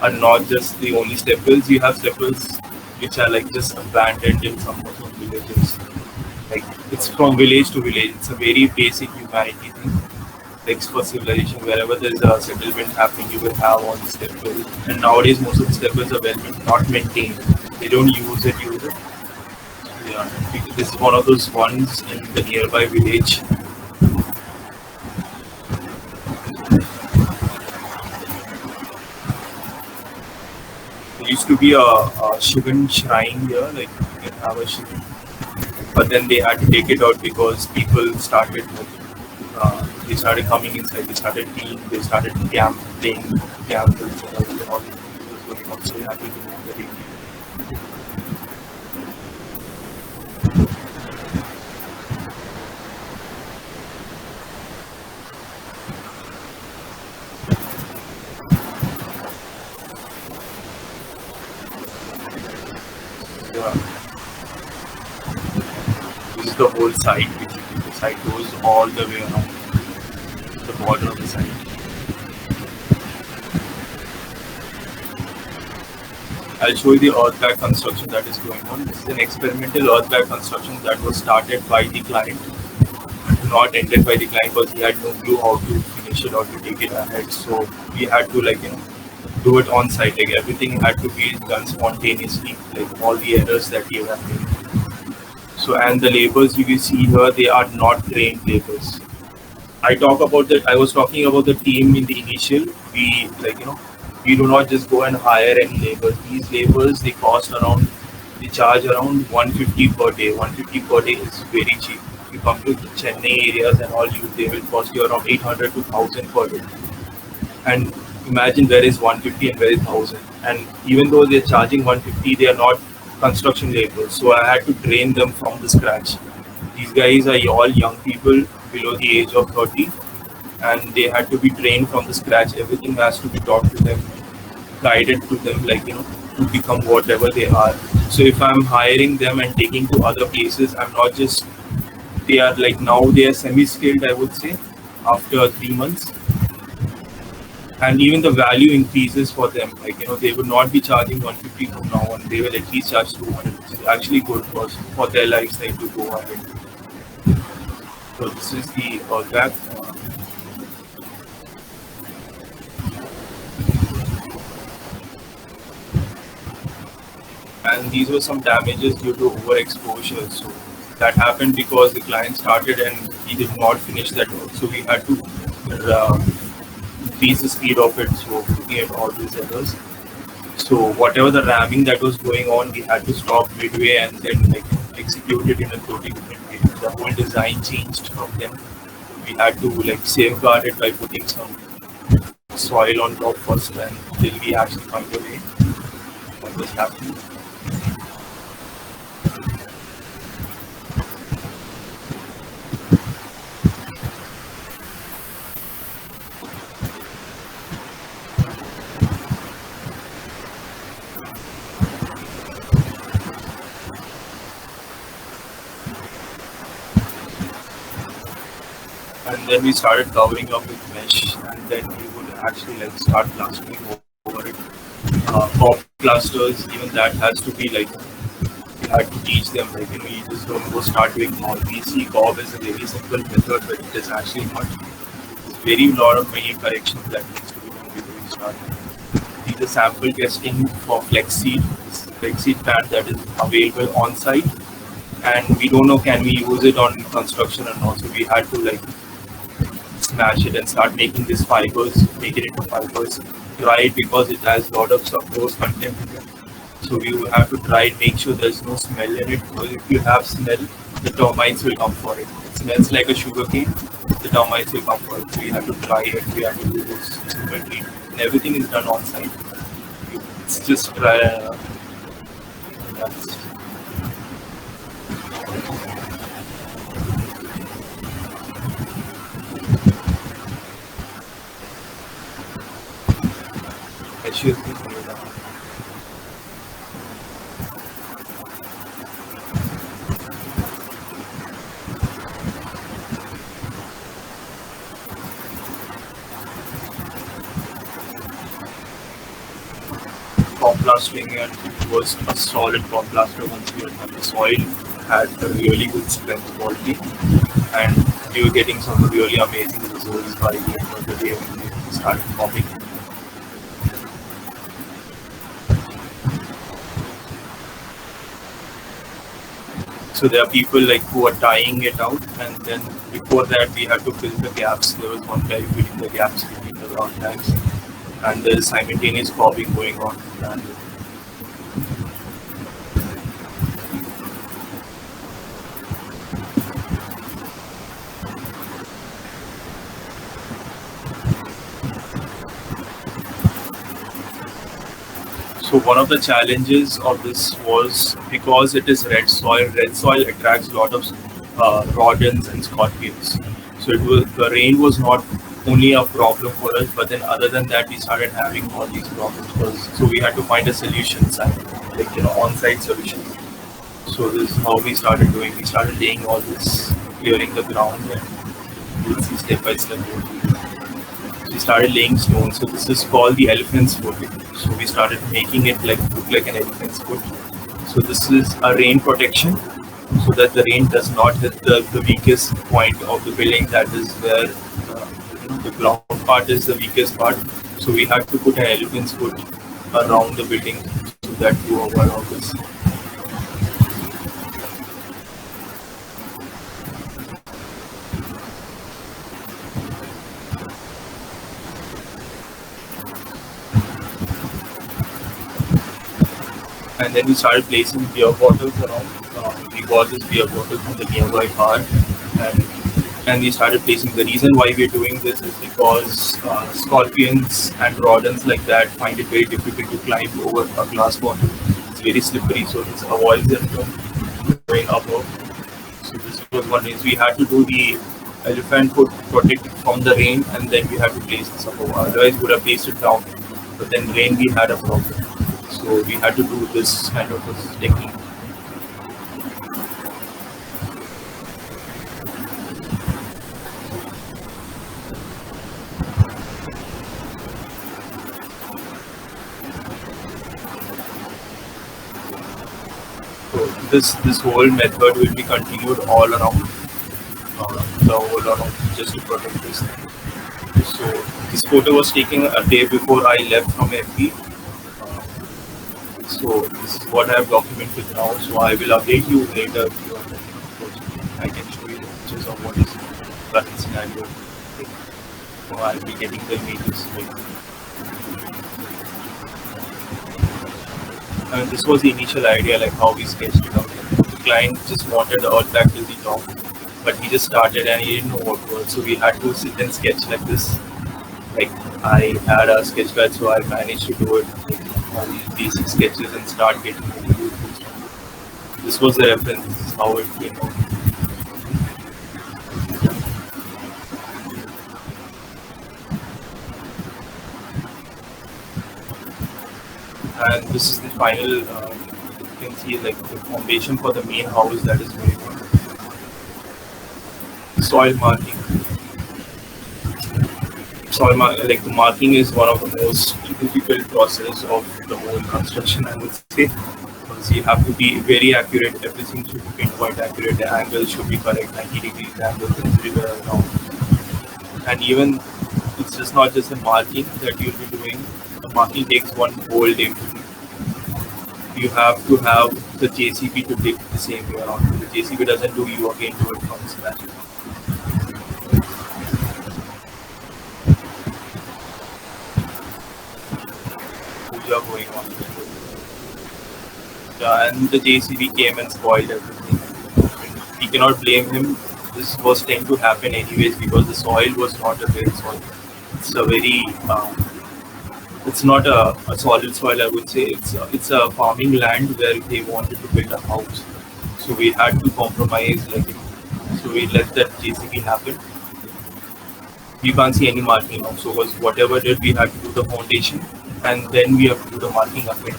are not just the only staples. You have staples which are like just abandoned in some of the villages. Like it's from village to village. It's a very basic humanity thing. Like for civilization, wherever there's a settlement happening, you will have all the staples. And nowadays, most of the staples are not maintained. They don't use it. Yeah, this is one of those ones in the nearby village. There used to be a Shivan shrine here, like you can have a Shivan. But then they had to take it out because people started they started coming inside, they started eating, they started playing gambles and all this was going on. So they had to remove the TV. This is the whole site. Basically, the site goes all the way around the border of the site. I'll show you the earth bag construction that is going on. This is an experimental earth bag construction that was started by the client, not ended by the client because he had no clue how to finish it or to take it ahead. So we had to do it on site. Like everything had to be done spontaneously, like all the errors that he had made. So and the laborers you can see here, they are not trained laborers. I was talking about the team in the initial. We do not just go and hire any laborers. These laborers they charge around 150 per day. 150 per day is very cheap. If you come to the Chennai areas and all, they will cost you around 800 to 1000 per day. And imagine where is 150 and where is 1000. And even though they're charging 150, they are not construction laborers. So I had to train them from the scratch. These guys are all young people below the age of 30, and they had to be trained from the scratch. Everything has to be taught to them, guided to them, to become whatever they are. So if I'm hiring them and taking to other places, I'm not just, they are now they are semi-skilled, I would say, after 3 months. And even the value increases for them. They would not be charging 150 from now on. They will at least charge 200, which is actually good for their lifestyle to go ahead. So this is the earth bag. And these were some damages due to overexposure. So that happened because the client started and he did not finish that work. So we had to increase the speed of it. So looking at all these errors. So whatever the ramming that was going on, we had to stop midway and then execute it in a totally different way. The whole design changed from them. We had to safeguard it by putting some soil on top first, and till we actually find a way what was happening. then we started covering up with mesh, and then we would actually like start plastering over it. Pop plasters, even that has to be like, you had to teach them, like, you just don't go start doing all. We see Bob as a very simple method, but it is actually not. There's very lot of many corrections that needs to be done before we start. These are sample testing for Flexseed, this Flexseed pad that is available on site, and we don't know can we use it on construction or not. So we had to like smash it and start making these fibers, make it into fibers, dry it because it has a lot of sucrose content in it. So we will have to dry it, make sure there's no smell in it, because if you have smell, the termites will come for it. It smells like a sugar cane, the termites will come for it. So we have to dry it, we have to do this simple treatment, and everything is done on site. It's just dry. That's, excuse me. Pop plastering, and it was a solid pop plaster once we had the soil had a really good strength quality, and we were getting some really amazing results by the end of the day when we started popping. So there are people like who are tying it out, and then before that we had to fill the gaps. There was one guy filling the gaps between the ground tags, and there is simultaneous popping going on. And so one of the challenges of this was because it is red soil. Red soil attracts a lot of rodents and scorpions. So it was, the rain was not only a problem for us, but then other than that, we started having all these problems. So we had to find a solution, like on-site solution. So this is how we started doing. We started laying all this, clearing the ground, and you'll see step by step. We started laying stones. So this is called the elephant's foot. So we started making it like look like an elephant's foot. So this is a rain protection, so that the rain does not hit the weakest point of the building. That is where the ground part is the weakest part. So we had to put an elephant's foot around the building so that you are aware of this. And then we started placing beer bottles around. We got this beer bottle from the nearby bar, and we started placing. The reason why we're doing this is because scorpions and rodents like that find it very difficult to climb over a glass bottle. It's very slippery, so this avoids them from going above. So this was one reason we had to do the elephant foot protect from the rain, and then we had to place this above. Otherwise, we would have placed it down. But then rain, we had a problem. So we had to do this kind of a technique. So this whole method will be continued all around the whole around just to protect this thing. So this photo was taken a day before I left from MP. So this is what I have documented now. So I will update you later if you are looking. I can show you the pictures of what is the current scenario. So I'll be getting the images later. And this was the initial idea, like how we sketched it out. The client just wanted the earth back till the top, but he just started and he didn't know what to do. So we had to sit and sketch like this. Like I had a sketch pad, so I managed to do it. All these basic sketches and start getting into beautiful stuff. This was the reference, this is how it came out. And this is the final, you can see like the foundation for the main house that is going on. Soil marking. like the marking is one of the most difficult process of the whole construction, I would say, because you have to be very accurate. Everything should be pinpoint accurate. The angle should be correct, 90 degrees angle everywhere around. And even it's just not just a marking that you'll be doing. The marking takes one whole day to do. You have to have the JCB to dig the same way around. The JCB doesn't do, you again do it from scratch. Puja going on. Yeah, and the JCB came and spoiled everything. We cannot blame him. This was tend to happen anyways because the soil was not a great soil. It's a very it's not a solid soil, I would say. It's a farming land where they wanted to build a house, so we had to compromise. So we let that JCB happen. You can't see any marking now. So was whatever did we had to do the foundation, and then we have to do the marking again.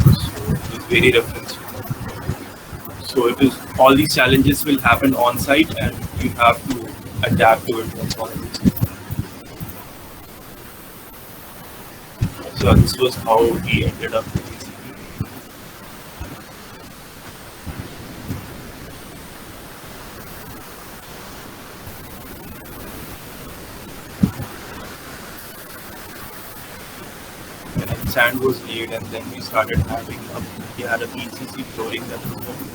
So it was very reference. So it is all these challenges will happen on site, and you have to adapt to it. That's all I would say. So this was how we ended up with JCB. And then sand was laid, and then we started having we had a PCC flooring that was done.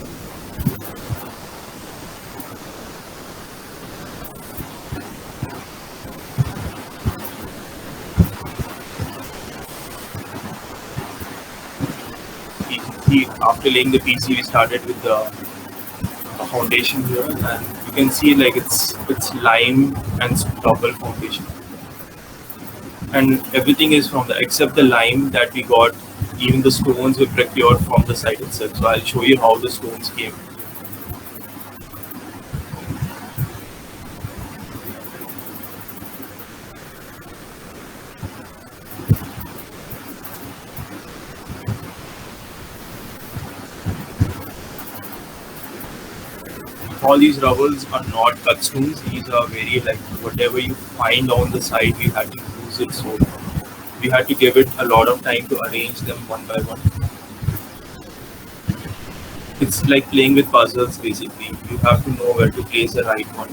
After laying the PC, we started with the foundation here, and you can see like it's lime and double foundation, and everything is from the except the lime that we got. Even the stones were procured from the site itself. So I'll show you how the stones came. All these rubbles are not cut stones. These are very like whatever you find on the side, we had to use it. So we had to give it a lot of time to arrange them one by one. It's like playing with puzzles basically. You have to know where to place the right one.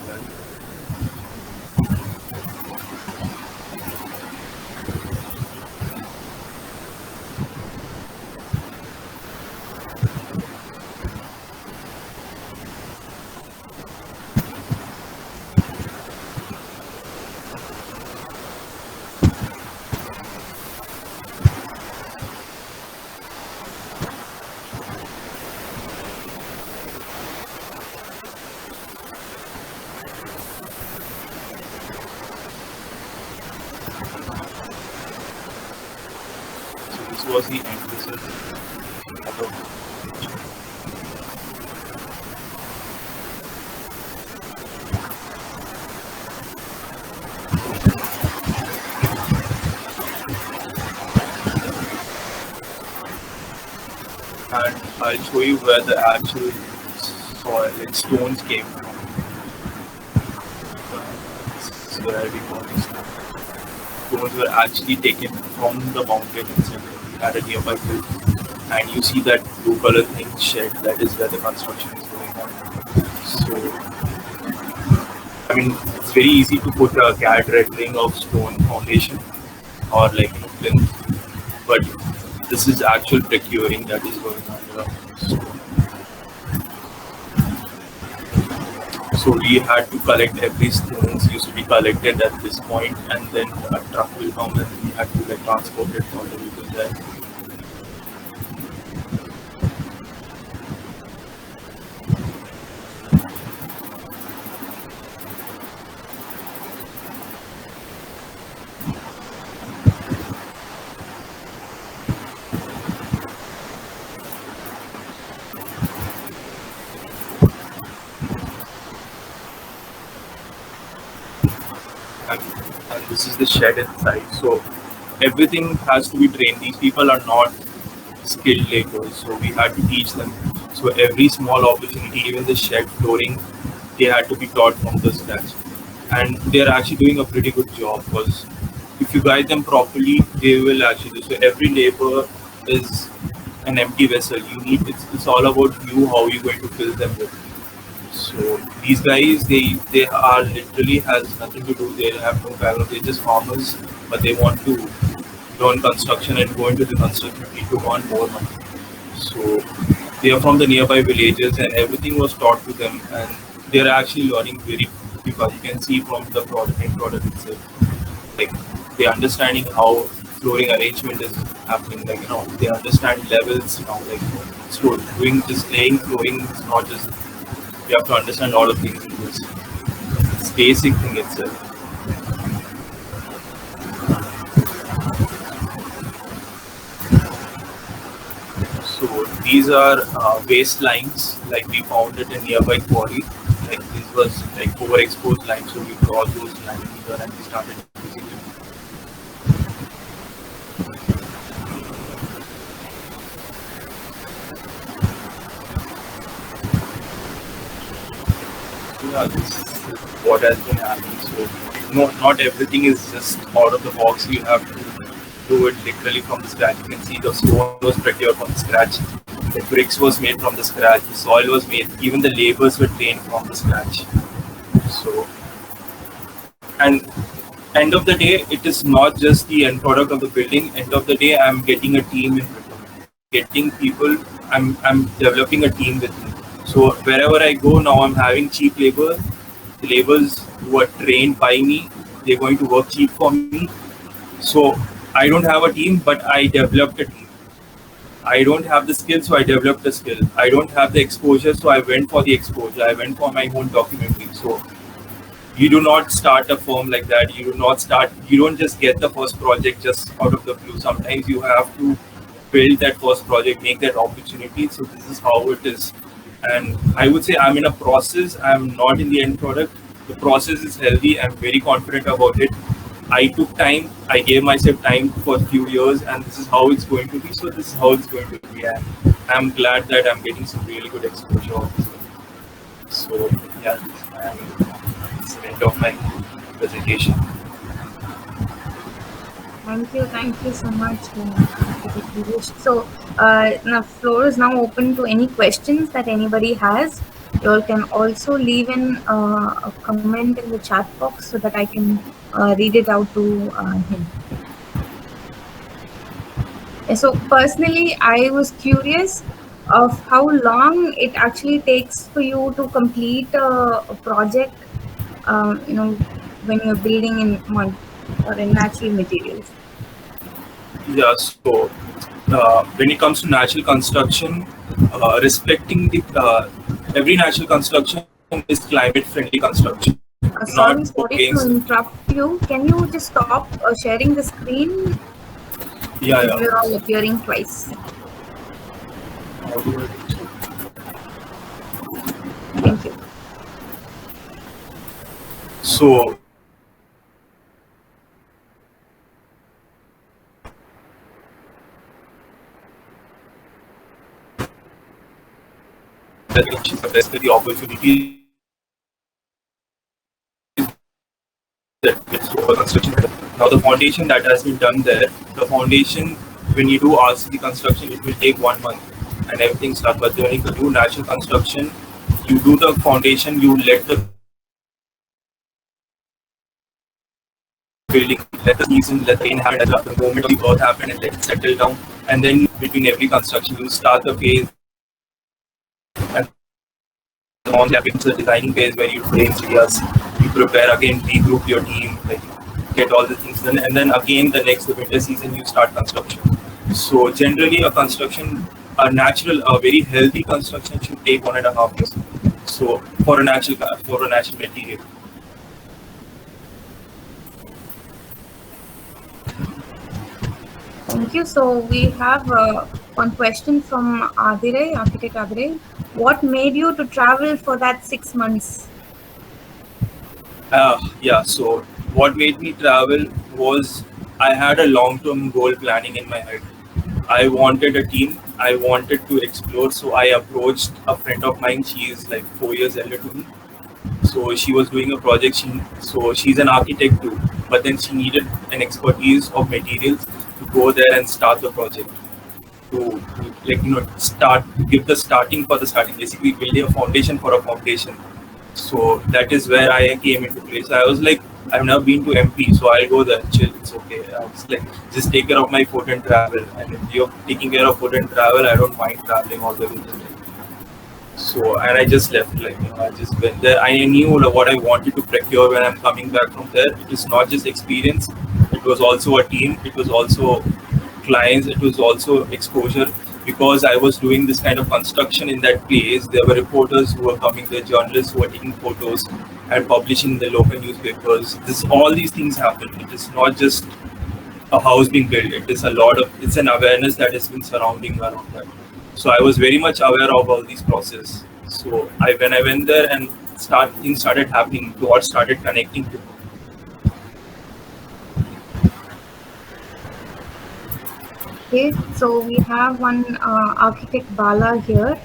Was the end result. And I'll show you where the actual soil and stones came from. This is where we got these stones were actually taken from the mountain itself. At a nearby hill, and you see that blue color thing shed, that is where the construction is going on. So I mean it's very easy to put a CAD rendering of stone foundation or like plinth, but this is actual procuring that is going on here. So we had to collect every stones used to be collected at this point, and then a truck will come and we had to like transport it all the way to there. And this is the shed inside. So everything has to be trained. These people are not skilled laborers, so we had to teach them. So every small opportunity, even the shed flooring, they had to be taught from the scratch. And they're actually doing a pretty good job because if you guide them properly, they will actually. So every labor is an empty vessel. You need it's all about you, how you're going to fill them with. So these guys, they are literally has nothing to do. They have no background. They're just farmers, but they want to learn construction and go into the construction field to earn more money. So they are from the nearby villages, and everything was taught to them, and they are actually learning very because you can see from the end product itself. Like they understanding how flooring arrangement is happening. Like they understand levels. Like so doing just laying flooring is not just you have to understand all of things in this. It's basic thing itself. So these are waste lines, like we found it in nearby quarry. Like this was like overexposed lines, so we brought those lines here and we started using them. Yeah, this is what has been happening. So no, not everything is just out of the box. You have to do it literally from the scratch. You can see the stone was procured from the scratch. The bricks was made from the scratch. The soil was made. Even the laborers were trained from the scratch. So, and end of the day, it is not just the end product of the building. End of the day, I'm getting a team in return. Getting people. I'm developing a team with me. So wherever I go now, I'm having cheap labor. The laborers who are trained by me, they're going to work cheap for me. So I don't have a team, but I developed a team. I don't have the skill, so I developed the skill. I don't have the exposure, so I went for the exposure. I went for my own documentary. So you do not start a firm like that. You don't just get the first project just out of the blue. Sometimes you have to build that first project, make that opportunity. So this is how it is. And I would say I'm in a process. I'm not in the end product. The process is healthy. I'm very confident about it. I took time. I gave myself time for a few years, and this is how it's going to be. So this is how it's going to be. And I'm glad that I'm getting some really good exposure on this. So yeah, it's the end of my presentation.
Thank you so much. So the floor is now open to any questions that anybody has. You all can also leave in a comment in the chat box so that I can read it out to him. So personally, I was curious of how long it actually takes for you to complete a project, when you're building in mud or in natural materials.
Yeah, so when it comes to natural construction, respecting the every natural construction is climate-friendly construction.
Sorry to interrupt you. Can you just stop sharing the screen?
Yeah.
We're all appearing twice. Thank you.
So the opportunity that gets over construction. Now the foundation that has been done there, the foundation when you do RCC construction, it will take 1 month and everything starts. But when you do natural construction, you do the foundation, you let the building, let the season, let the rain happen, let the moment of the earth happen, and let it settle down. And then between every construction, you start the phase. And on that becomes the designing phase where you frame areas, you prepare again, regroup your team, like get all the things done, and then again the next winter season you start construction. So generally a very healthy construction should take 1.5 years. So for a natural material.
Thank you. So we have one question from architect Adire. What made you to travel for that 6 months?
Yeah, so what made me travel was I had a long-term goal planning in my head. I wanted a team. I wanted to explore. So I approached a friend of mine. She is like 4 years elder to me. So she was doing a project. She's an architect too. but then she needed an expertise of materials to go there and start the project. To start, give the starting for the starting, basically building a foundation for a foundation. So that is where I came into place. I was like, I've never been to MP, so I'll go there, chill, it's okay. I was like, just take care of my food and travel. And if you're taking care of food and travel, I don't mind traveling all the way there. So, and I just left, I just went there. I knew what I wanted to procure when I'm coming back from there. It is not just experience, it was also a team, it was also clients, it was also exposure, because I was doing this kind of construction in that place. There were reporters who were coming there, journalists who were taking photos and publishing in the local newspapers. All these things happen. It is not just a house being built. It is it's an awareness that has been surrounding around that. So I was very much aware of all these processes. So when I went there and things started happening, dots started connecting to me.
Okay, so we have one architect Bala here.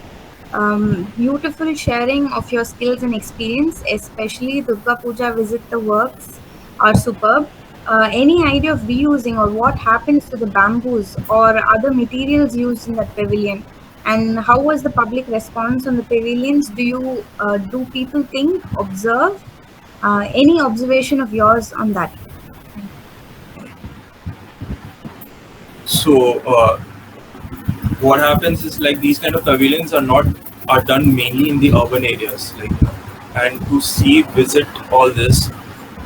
Beautiful sharing of your skills and experience, especially Durga Puja visit the works are superb. Any idea of reusing or what happens to the bamboos or other materials used in that pavilion? And how was the public response on the pavilions? Do people think, observe? Any observation of yours on that?
So what happens is, like, these kind of pavilions are done mainly in the urban areas, and to visit all this,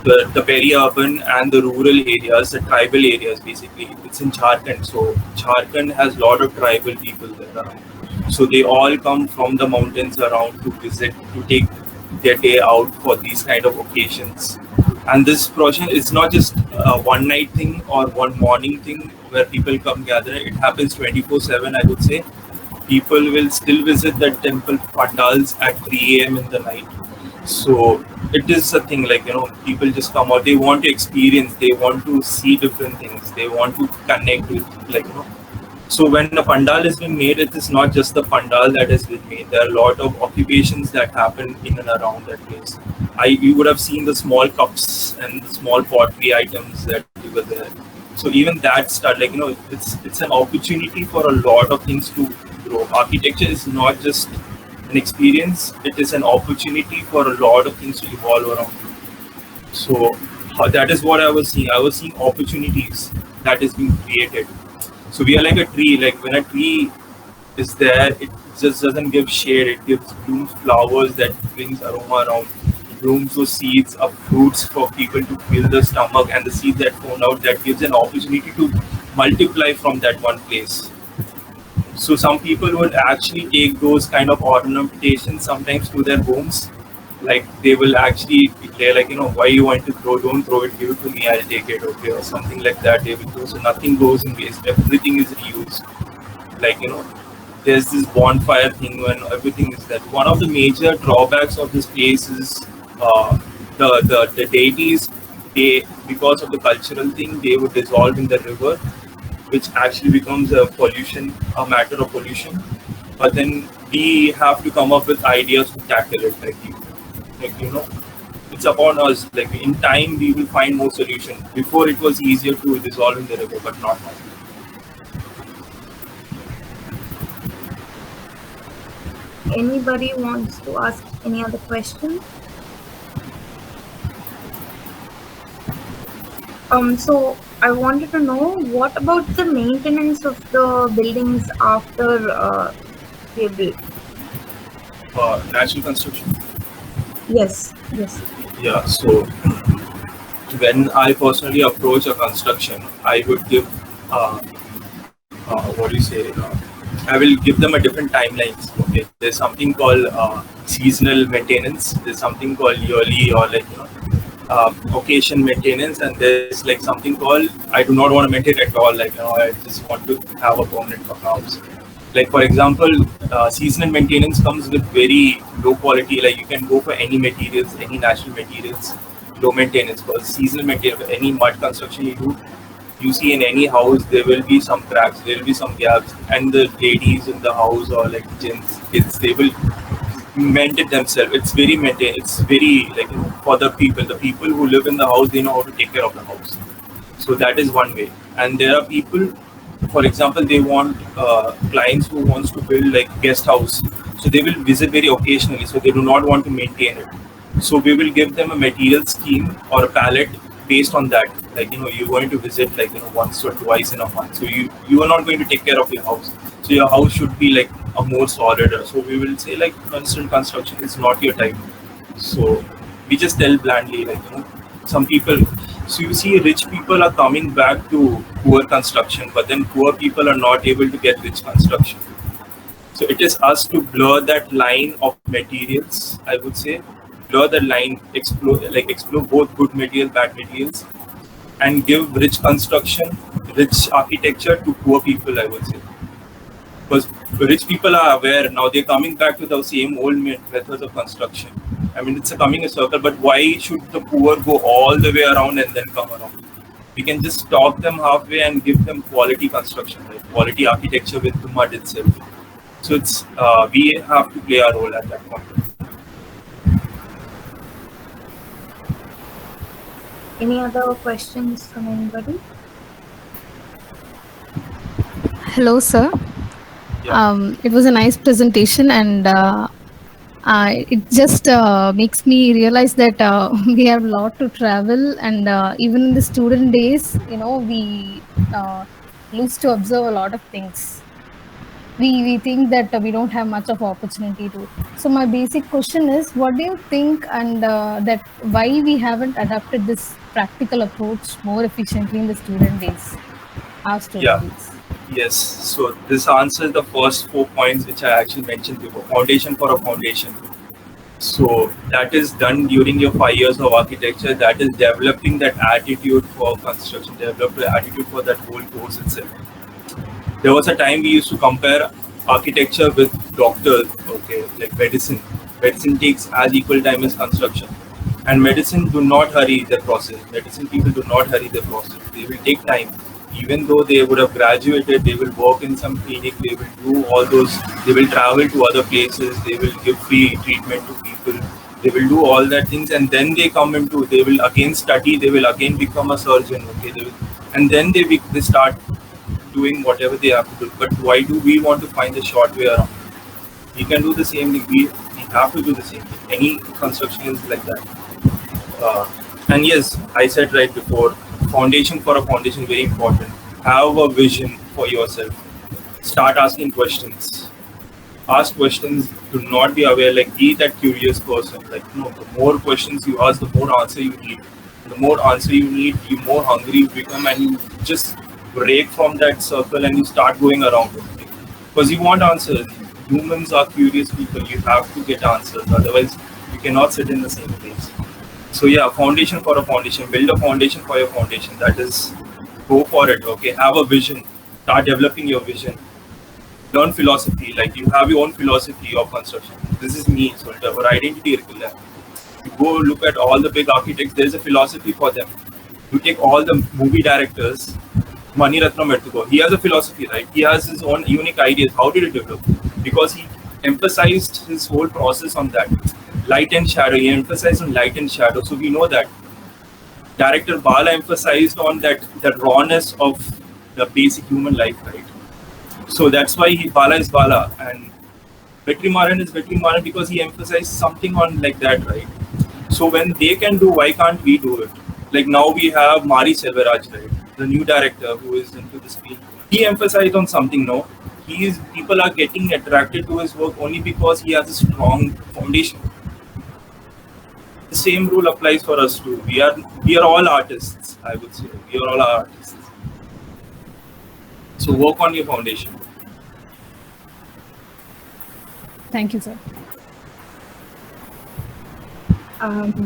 the peri-urban and the rural areas, the tribal areas, basically. It's in Jharkhand. So Jharkhand has a lot of tribal people there around. So they all come from the mountains around to visit, to take their day out for these kind of occasions. And this project is not just a one night thing or one morning thing where people come gather. It happens 24/7, I would say. People will still visit the temple pandals at 3 a.m. in the night. So it is a thing, people just come out. They want to experience, they want to see different things, they want to connect with, So when a pandal is being made, it is not just the pandal that has been made. There are a lot of occupations that happen in and around that place. You would have seen the small cups and the small pottery items that were there. So even that start, it's an opportunity for a lot of things to grow. Architecture is not just an experience, it is an opportunity for a lot of things to evolve around. So that is what I was seeing. I was seeing opportunities that is being created. So we are like a tree. Like when a tree is there, it just doesn't give shade. It gives blooms, flowers that brings aroma around. Blooms those seeds of fruits for people to fill the stomach, and the seeds that fall out, that gives an opportunity to multiply from that one place. So some people would actually take those kind of ornamentations sometimes to their homes. Like they will actually declare, why you want to throw, don't throw it, give it to me, I'll take it, okay, or something like that. They will throw, so nothing goes in waste, everything is reused. There's this bonfire thing when everything is that. One of the major drawbacks of this place is the deities, because of the cultural thing, they would dissolve in the river, which actually becomes a matter of pollution. But then we have to come up with ideas to tackle it. It's upon us. In time, we will find more solution. Before, it was easier to dissolve in the river, but not now.
Anybody wants to ask any other question? So I wanted to know, what about the maintenance of the buildings after they built?
Natural construction.
Yes.
Yeah. So when I personally approach a construction, I would give I will give them a different timelines. Okay, there's something called seasonal maintenance. There's something called yearly or occasion maintenance, and there's something called I do not want to maintain at all. I just want to have a permanent house. For example, seasonal maintenance comes with very low quality. You can go for any materials, any natural materials, low maintenance. Because seasonal material, any mud construction you see in any house, there will be some cracks, there will be some gaps, and the ladies in the house or gents, kids, they will maintain themselves. It's very maintain. It's very like for the people who live in the house, they know how to take care of the house. So that is one way. And there are people, for example, they want clients who wants to build like guest house. So they will visit very occasionally. So they do not want to maintain it. So we will give them a material scheme or a palette based on that. Like you're going to visit like once or twice in a month. So you are not going to take care of your house. So your house should be like a more solid. So we will say like constant construction is not your type. So we just tell blandly like some people. So you see, rich people are coming back to poor construction, but then poor people are not able to get rich construction. So it is us to blur that line of materials. I would say blur the line, explore both good materials, bad materials, and give rich construction, rich architecture to poor people. I would say because rich people are aware now, they're coming back to the same old methods of construction. I mean, it's coming a circle, but why should the poor go all the way around and then come around? We can just stop them halfway and give them quality construction, like quality architecture with the mud itself. So it's we have to play our role at that point.
Any other questions from anybody?
Hello, sir.
Yeah.
It was a nice presentation, and it just makes me realize that we have a lot to travel, and even in the student days, we lose to observe a lot of things. We think that we don't have much of opportunity to. So my basic question is, what do you think, and that why we haven't adopted this practical approach more efficiently in the student days, our student days?
Yes. So this answers the first 4 points which I actually mentioned before. Foundation for a foundation. So that is done during your 5 years of architecture. That is developing that attitude for construction, develop the attitude for that whole course itself. There was a time we used to compare architecture with doctors, okay, like medicine. Medicine takes as equal time as construction. And medicine do not hurry the process. Medicine people do not hurry the process. They will take time. Even though they would have graduated, they will work in some clinic, they will do all those, they will travel to other places, they will give free treatment to people, they will do all that things, and then they come into, they will again study, they will again become a surgeon, okay, and then they start doing whatever they have to do. But why do we want to find the short way around? We can do the same thing, we have to do the same thing. Any construction is like that. And yes, I said right before, foundation for a foundation is very important. Have a vision for yourself. Start asking questions. Ask questions. Do not be aware. Like, be that curious person. Like, the more questions you ask, the more answer you need. The more answer you need, the more hungry you become, and you just break from that circle and you start going around it. Because you want answers. Humans are curious people. You have to get answers. Otherwise, you cannot sit in the same place. So yeah, foundation for a foundation. Build a foundation for your foundation. That is, go for it. Okay, have a vision. Start developing your vision. Learn philosophy. Like, you have your own philosophy of construction. This is me. So our identity. You go look at all the big architects. There is a philosophy for them. You take all the movie directors. Mani Ratnam Ertugo. He has a philosophy, right? He has his own unique ideas. How did it develop? Because he emphasized his whole process on that. Light and shadow. He emphasized on light and shadow. So we know that. Director Bala emphasized on that rawness of the basic human life, right? So that's why Bala is Bala, and Vetrimaran is Vetrimaran because he emphasized something on like that, right? So when they can do, why can't we do it? Like now we have Mari Selvaraj, right? The new director who is into the screen. He emphasized on something. No, people are getting attracted to his work only because he has a strong foundation. The same rule applies for us too. We are all artists, I would say. We are all artists. So work on your foundation.
Thank you, sir.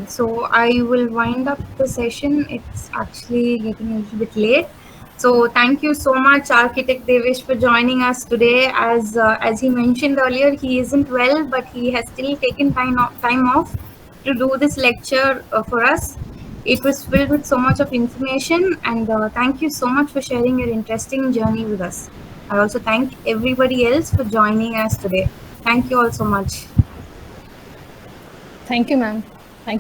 So I will wind up the session. It's actually getting a little bit late. So thank you so much, Architect Deveesh, for joining us today. As he mentioned earlier, he isn't well, but he has still taken time off to do this lecture for us. It was filled with so much of information, and thank you so much for sharing your interesting journey with us. I also thank everybody else for joining us today. Thank you all so much.
Thank you, ma'am.